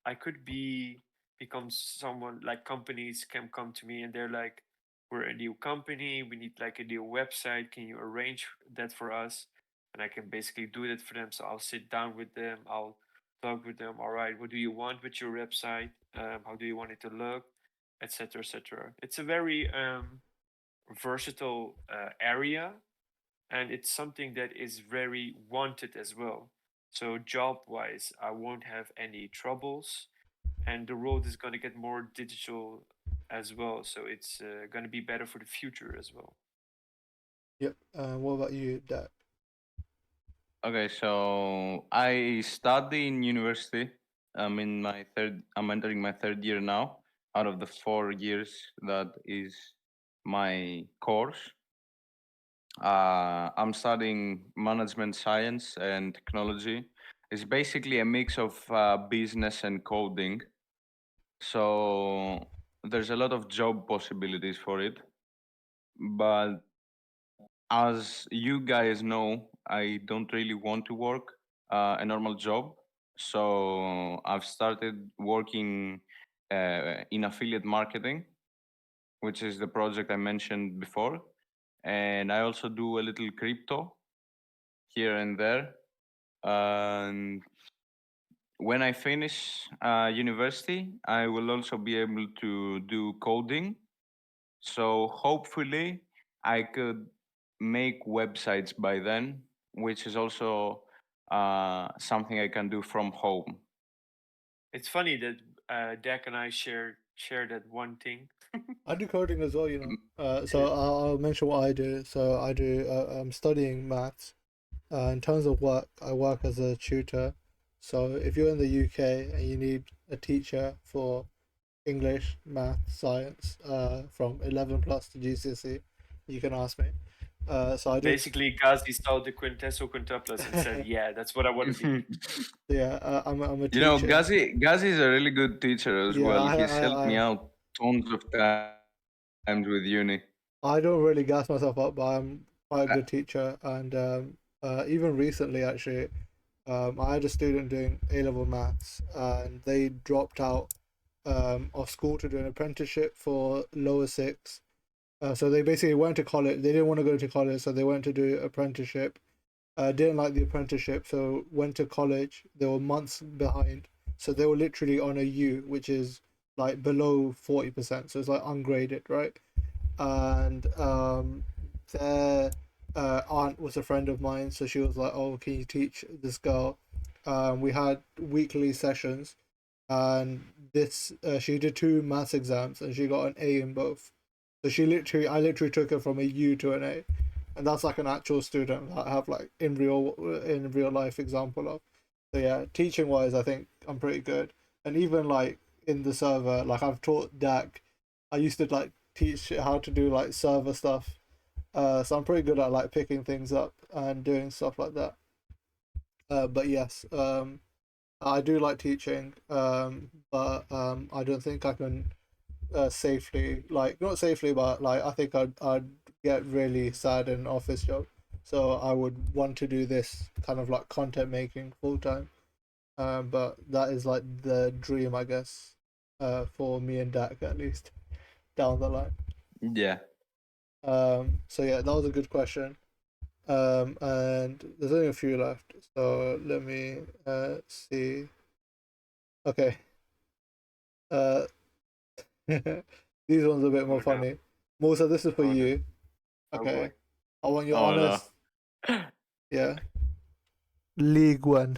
I could become someone like companies can come to me and they're like, we're a new company, we need like a new website. Can you arrange that for us? And I can basically do that for them. So I'll sit down with them, I'll talk with them. All right, what do you want with your website? How do you want it to look? Etc. Etc. It's a very versatile area, and it's something that is very wanted as well. So job wise, I won't have any troubles, and the world is going to get more digital as well, so it's going to be better for the future as well. Yep. What about you, Dak? Okay, so I study in university. I'm entering my third year now out of the 4 years that is my course. I'm studying management science and technology. It's basically a mix of business and coding. So there's a lot of job possibilities for it. But as you guys know, I don't really want to work a normal job. So I've started working in affiliate marketing, which is the project I mentioned before. And I also do a little crypto here and there. And when I finish university, I will also be able to do coding. So hopefully, I could make websites by then, which is also something I can do from home. It's funny that Dak and I share that one thing. I do coding as well, you know. Mm, So I'll mention what I do. So I do. I'm studying maths. In terms of work, I work as a tutor. So if you're in the UK and you need a teacher for English, math, science, from 11 plus to GCSE, you can ask me. So I do. Basically, Ghazi saw the quintessel quintuplets and said, "Yeah, that's what I want to be." Yeah, I'm a You know, teacher. Ghazi is a really good teacher as Yeah, well. He's helped me I out tons of times with uni. I don't really gas myself up, but I'm quite a Uh, good teacher. And even recently, actually, I had a student doing A level maths, and they dropped out of school to do an apprenticeship for lower six. So they basically went to college. They didn't want to go to college, so they went to do apprenticeship. Didn't like the apprenticeship, so went to college. They were months behind, so they were literally on a U, which is like below 40%. So it's like ungraded, right? And their aunt was a friend of mine, so she was like, "Oh, can you teach this girl?" We had weekly sessions, and this she did two maths exams, and she got an A in both. So I literally took her from a U to an A, and that's like an actual student that I have like in real life example of. So yeah, teaching wise, I think I'm pretty good, and even like in the server, like I've taught Dak. I used to like teach how to do like server stuff. So I'm pretty good at like picking things up and doing stuff like that. But yes, I do like teaching. But I don't think I can safely like not safely, but like I think I'd get really sad in an office job. So I would want to do this kind of like content making full time. But that is like the dream, I guess, for me and Dak at least down the line. yeah. So yeah, that was a good question. And there's only a few left, so let me see. Okay, Uh, these ones are a bit more Oh no. funny. Musa, this is for Oh no. you. Oh Okay. boy. I want your Oh no. honest. Yeah. League One.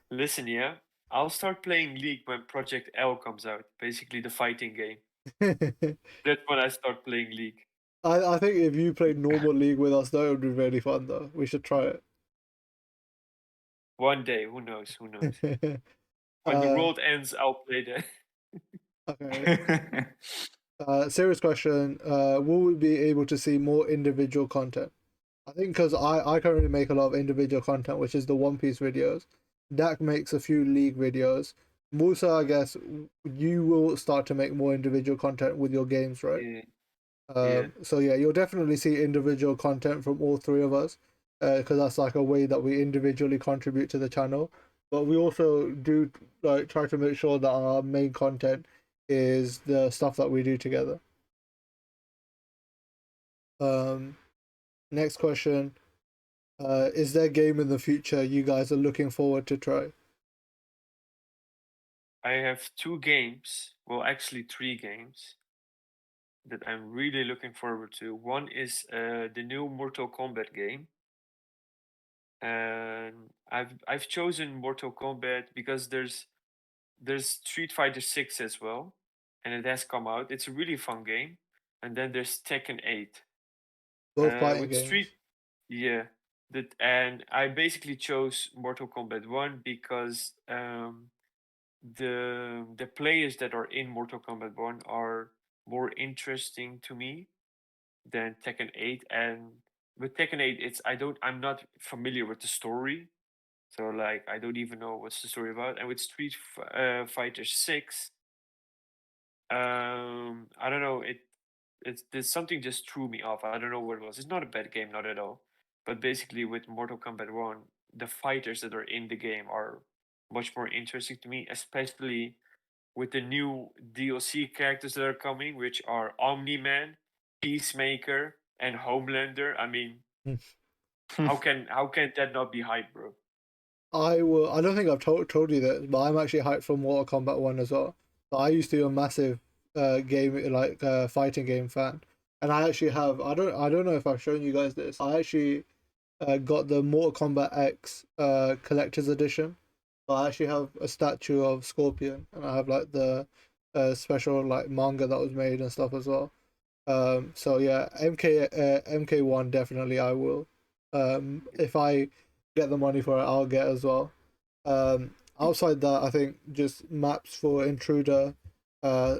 Listen, yeah. I'll start playing League when Project L comes out. Basically, the fighting game. That's when I start playing League. I think if you played normal League with us, that would be really fun though. We should try it. One day, who knows? Who knows? When the world ends, I'll play that. Okay. Serious question. Will we be able to see more individual content? I think because I currently make a lot of individual content, which is the One Piece videos. Dak makes a few League videos. Musa, I guess you will start to make more individual content with your games, right? Yeah. Yeah. So yeah, you'll definitely see individual content from all three of us, because that's like a way that we individually contribute to the channel. But we also do like try to make sure that our main content is the stuff that we do together. Um, Next question. Is there a game in the future you guys are looking forward to try? I have 2 games. Well, actually 3 games that I'm really looking forward to. One is the new Mortal Kombat game. And I've chosen Mortal Kombat because there's Street Fighter 6 as well, and it has come out. It's a really fun game. And then there's Tekken 8. Both fighting With games. Street, yeah, that and I basically chose Mortal Kombat 1 because the players that are in Mortal Kombat 1 are more interesting to me than Tekken 8. And with Tekken 8, I'm not familiar with the story. So like I don't even know what's the story about. And with Fighter 6, I don't know, there's something just threw me off. I don't know what it was. It's not a bad game, not at all. But basically with Mortal Kombat 1, the fighters that are in the game are much more interesting to me, especially with the new DLC characters that are coming, which are Omni-Man, Peacemaker, and Homelander. I mean, how can that not be hype, bro? I will. I don't think I've told you this, but I'm actually hyped for Mortal Kombat 1 as well. So I used to be a massive game like fighting game fan, and I actually have. I don't know if I've shown you guys this. I actually got the Mortal Kombat X collector's edition. So I actually have a statue of Scorpion, and I have like the special like manga that was made and stuff as well. So yeah, MK1 definitely I will. If I get the money for it, I'll get as well. Outside that, I think just maps for Intruder, uh,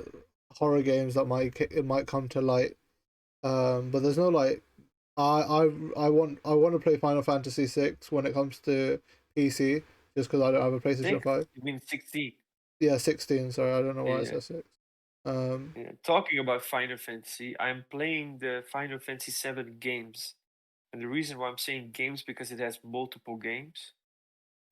horror games that might come to light. But there's no like I want to play Final Fantasy 6 when it comes to PC, just because I don't have a PlayStation 6? 5. You mean 16? Yeah, 16. Sorry, I don't know why I Yeah. said 6. Um, Yeah. Talking about Final Fantasy, I'm playing the Final Fantasy 7 games. And the reason why I'm saying games because it has multiple games.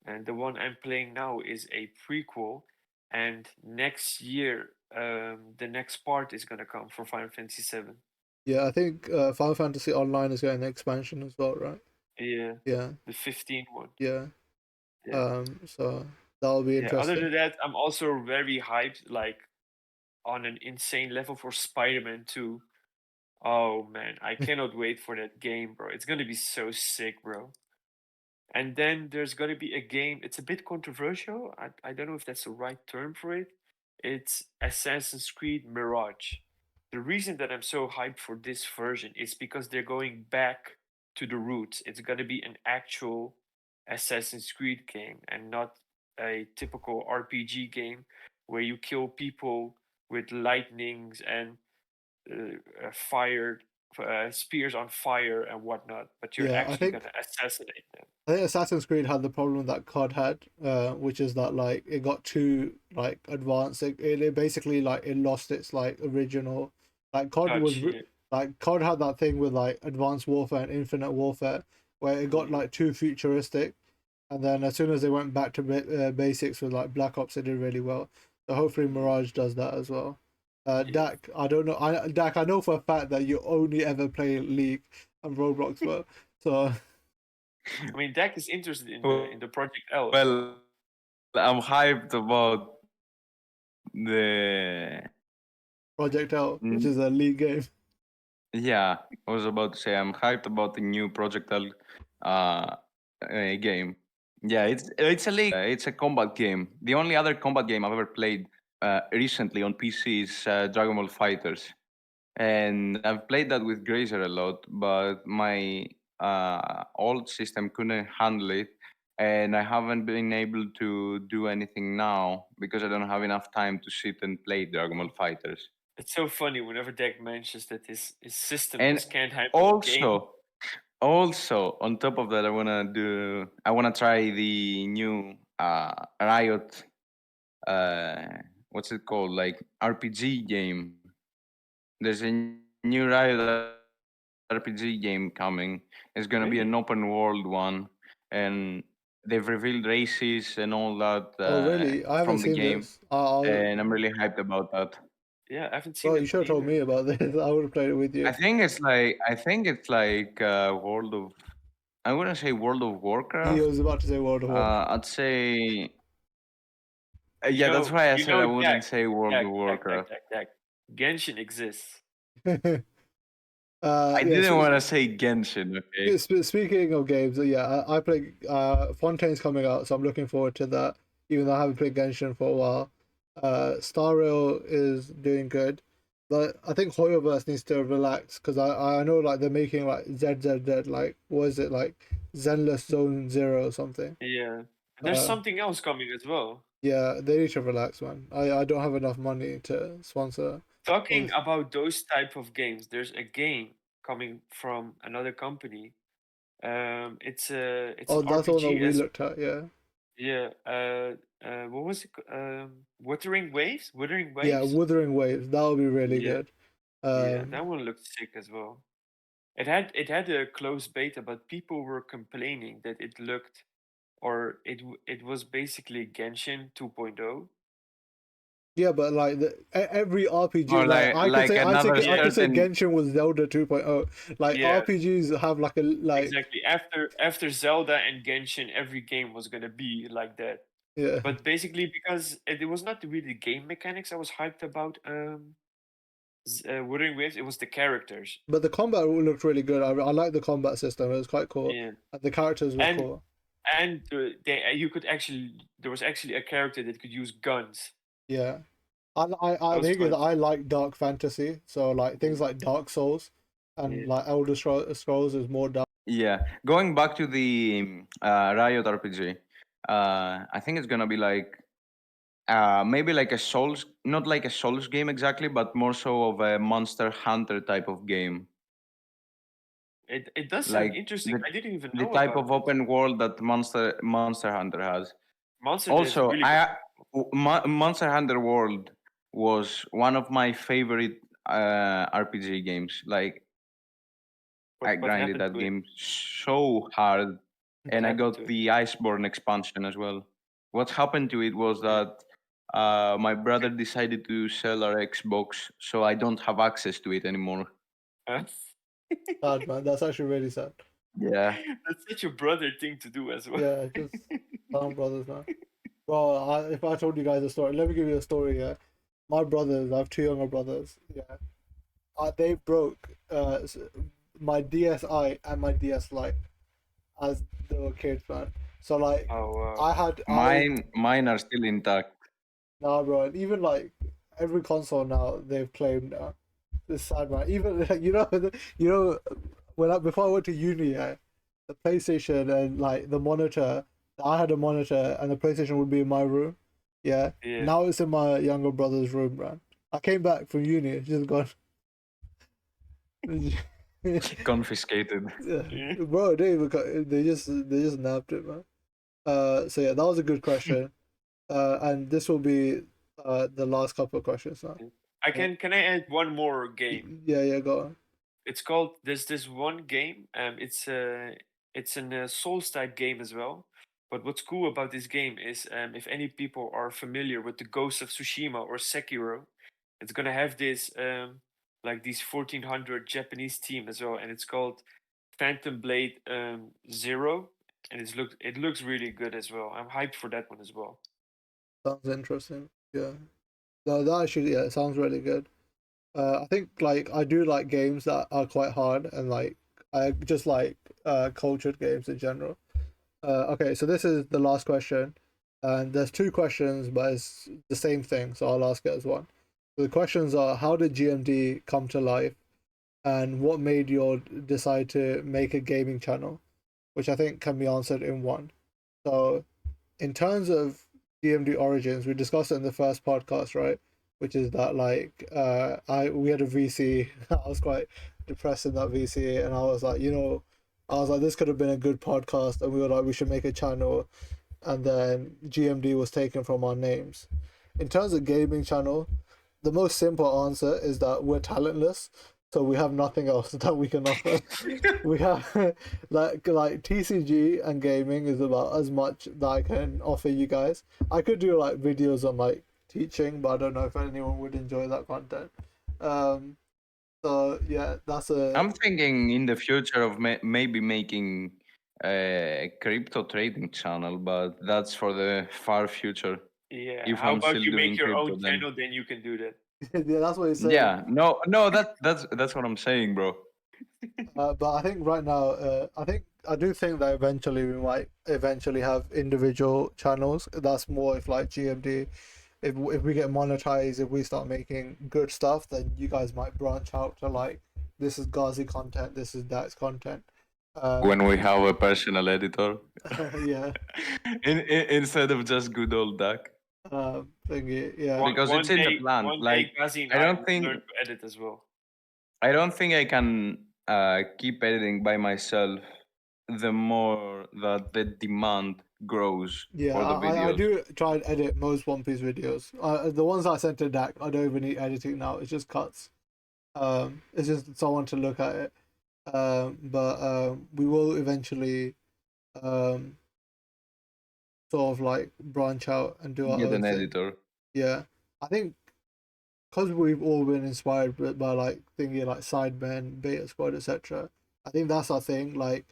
And the one I'm playing now is a prequel. And next year, the next part is gonna come for Final Fantasy 7. yeah, I think Final Fantasy Online is getting an expansion as well, right? Yeah, Yeah, the 15 one. yeah. Yeah. So that'll be Yeah. Other interesting. than that, I'm also very hyped, like on an insane level for Spider-Man 2. Oh man, I cannot wait for that game, bro. It's gonna be so sick, bro. And then there's gonna be a game. It's a bit controversial. I don't know if that's the right term for it. It's Assassin's Creed Mirage. The reason that I'm so hyped for this version is because they're going back to the roots. It's gonna be an actual Assassin's Creed game and not a typical RPG game where you kill people with lightnings and fired spears on fire and whatnot, but you're Yeah, actually gonna assassinate them. I think Assassin's Creed had the problem that COD had, which is that like it got too like advanced. It basically like it lost its like original like Touch, yeah, like COD had that thing with like Advanced Warfare and Infinite Warfare where it got yeah, like too futuristic, and then as soon as they went back to basics with like Black Ops, it did really well. So hopefully yeah, Mirage does that as well. yeah. Dak, I don't know. Dak, I know for a fact that you only ever play League and Roblox, but so I mean, Dak is interested in the Well, Project L as well. I'm hyped about the. Project L, which Mm, is a league game. Yeah, I was about to say I'm hyped about the new Project L uh, game. Yeah, it's a league. It's a combat game. The only other combat game I've ever played recently on PC is Dragon Ball Fighters, and I've played that with Grazer a lot, but my old system couldn't handle it, and I haven't been able to do anything now because I don't have enough time to sit and play Dragon Ball Fighters. It's so funny whenever Deck mentions that his system And just can't handle a game. also on top of that, I wanna try the new Riot uh what's it called, like RPG game. There's a new Riot RPG game coming. It's gonna be an open world one, and they've revealed races and all that Oh, from the really? I game, haven't seen this. and I'm really hyped about that. Yeah, I haven't seen Bro, you that should one have told either. me about this. I would have played it with you. I think it's like World of. I wouldn't say World of He Warcraft. was about to say World of Warcraft. I'd say You yeah. That's know, why I you said I know, wouldn't say World of Warcraft. Dak. Genshin exists. I Yeah. didn't want to say Genshin. Okay. Speaking of games, yeah, I play. Fontaine's coming out, so I'm looking forward to that. Even though I haven't played Genshin for a while. Star Rail is doing good, but I think Hoyoverse needs to relax because I know like they're making like ZZZ, like what is it, like Zenless Zone Zero or something. Yeah. There's something else coming as well. Yeah, they need to relax, man. I don't have enough money to sponsor. Talking about those type of games, there's a game coming from another company. It's Oh, an that's the one that RPG we as looked at. Yeah, yeah. What was it? Wuthering Waves? Wuthering yeah, Waves? Wuthering Waves. That would be really Yeah, good. yeah. That one looked sick as well. It had a closed beta, but people were complaining that it looked or it was basically Genshin 2.0. Yeah, but like every RPG, Or like like another I could say Yeah, certain. Genshin was Zelda 2.0. Like yeah, RPGs have like a like exactly. After Zelda and Genshin, every game was gonna be like that. yeah. But basically, because it was not really the game mechanics I was hyped about, Wuthering Waves, it was the characters. But the combat looked really good. I like the combat system. It was quite cool. Yeah, And the characters were and cool. you could actually there was actually a character that could use guns. Yeah. That I was think is fun. I like dark fantasy. So like things like Dark Souls and Yeah. like Scrolls is more dark. Yeah, going back to the Riot RPG, I think it's gonna be like maybe like a Souls, not like a Souls game exactly, but more so of a Monster Hunter type of game. It does sound Like interesting. the I didn't even the know type about of this. open world that Monster Hunter has. Monster Hunter is Also, really good. Monster Hunter World was one of my favorite RPG games. Like I What grinded happened that to it? game so hard, What and I happened to got it? the Iceborne expansion as well. What happened to it was Yeah. that my brother decided to sell our Xbox, so I don't have access to it anymore. Huh? Sad, man. That's actually really sad. Yeah. That's such a brother thing to do as well. Yeah, just sound brothers, man. Well, if I told you guys a story, let me give you a story. Yeah, my brothers, I have two younger brothers. Yeah, they broke my DSi and my DS Lite as they were kids, man. So like, Oh wow. Mine are still intact. nah, bro. And even like every console now they've claimed now. It's sad, man. Even like, when before I went to uni, yeah, the PlayStation and like the monitor. I had a monitor and the PlayStation would be in my room. Yeah. Yeah. Now it's in my younger brother's room, man. I came back from uni, it's just gone. Confiscated. Yeah. Yeah. Bro, they just nabbed it, man. So yeah, that was a good question. And this will be the last couple of questions now. Can I add one more game? Yeah, go on. It's called there's this one game. It's a Souls type game as well. But what's cool about this game is if any people are familiar with the Ghost of Tsushima or Sekiro, it's gonna have this like these 1400 Japanese team as well, and it's called Phantom Blade Zero, and it looks really good as well. I'm hyped for that one as well. Sounds interesting. Yeah. No, that actually, yeah, it sounds really good. I think like I do like games that are quite hard, and like I just like cultured games in general. Okay, so this is the last question, and there's two questions, but it's the same thing, so I'll ask it as one. So the questions are: how did GMD come to life, and what made you decide to make a gaming channel, which I think can be answered in one. So in terms of DMD origins, we discussed it in the first podcast, right? Which is that like we had a VC. I was quite depressed in that VC, and I was like, I was like, this could have been a good podcast, and we were like, we should make a channel, and then GMD was taken from our names. In terms of gaming channel, the most simple answer is that we're talentless, so we have nothing else that we can offer. We have like TCG and gaming is about as much that I can offer you guys. I could do like videos on like teaching, but I don't know if anyone would enjoy that content. Um, so yeah, that's a I'm thinking in the future of maybe making a crypto trading channel, but that's for the far future. Yeah. If How I'm about still you make doing your crypto, own then channel? Then you can do that. yeah, that's what he's saying. yeah, no, that's what I'm saying, bro. But I think right now, I do think that eventually we might eventually have individual channels. That's more if like GMD, if we get monetized, if we start making good stuff, then you guys might branch out to like this is Ghazi content, this is Dax content. When we have a personal editor, Yeah. instead of just good old duck. Thingy, yeah. Because it's in the plan. One Like day, Ghazi and I I don't will think learn to edit as well. I don't think I can keep editing by myself. The more that the demand grows Yeah, for the I videos. do try and edit most One Piece videos. The ones I sent to Dak, I don't even need editing now. It's just cuts. It's just someone to look at it. But we will eventually um sort of like branch out and do our Get own an thing. editor. Yeah, I think because we've all been inspired by like thinking like Sidemen, Beta Squad, etc. I think that's our thing. Like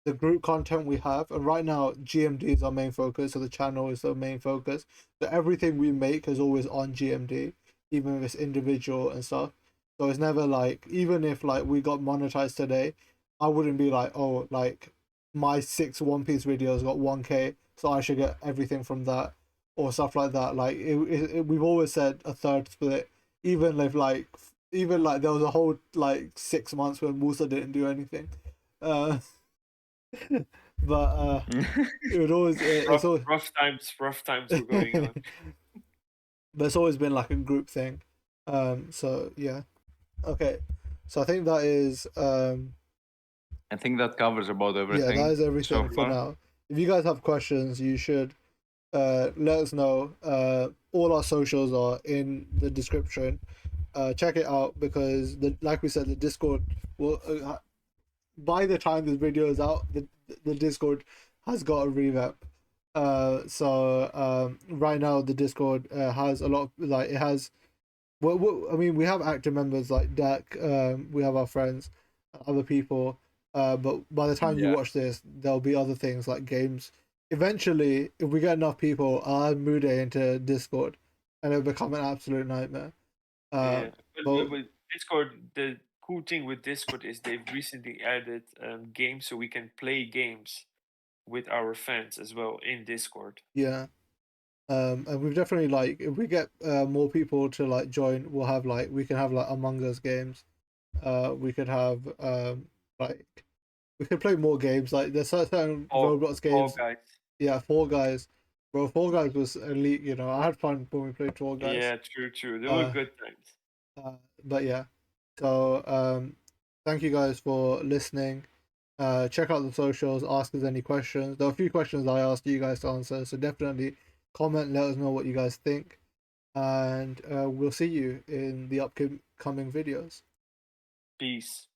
the group content we have, and right now GMD is our main focus, so the channel is the main focus. So everything we make is always on GMD, even if it's individual and stuff. So it's never like, even if like we got monetized today, I wouldn't be like, oh, like my 6 One Piece videos got 1K, so I should get everything from that or stuff like that. Like we've always said a third split, even if like there was a whole like 6 months when Musa didn't do anything. Uh, but it would always it's always Rough times were going on. but it's always been like a group thing. So yeah, okay. So I think that is I think that covers about yeah, that everything is so everything for far. now. If you guys have questions, you should let us know. All our socials are in the description. Check it out because like we said, the Discord will by the time this video is out, the Discord has got a revamp. So right now the Discord has a lot of like it has. Well, I mean, we have active members like Dak. We have our friends, other people. But by the time you Yeah. watch this, there'll be other things like games. Eventually, if we get enough people, I'll add Mude into Discord, and it'll become an absolute nightmare. Yeah, But with Discord, the cool thing with Discord is they've recently added games so we can play games with our fans as well in Discord. yeah. And we've definitely like if we get more people to like join, we'll have like we can have like Among Us games. We could have like we could play more games. Like there's certain Roblox Fall games. Guys. Yeah, Fall Guys. Bro, Fall Guys was elite. I had fun when we played Fall Guys. Yeah, true. They were good times. But yeah, so thank you guys for listening. Check out the socials. Ask us any questions. There are a few questions I asked you guys to answer, so definitely comment. Let us know what you guys think, and we'll see you in the upcoming videos. Peace.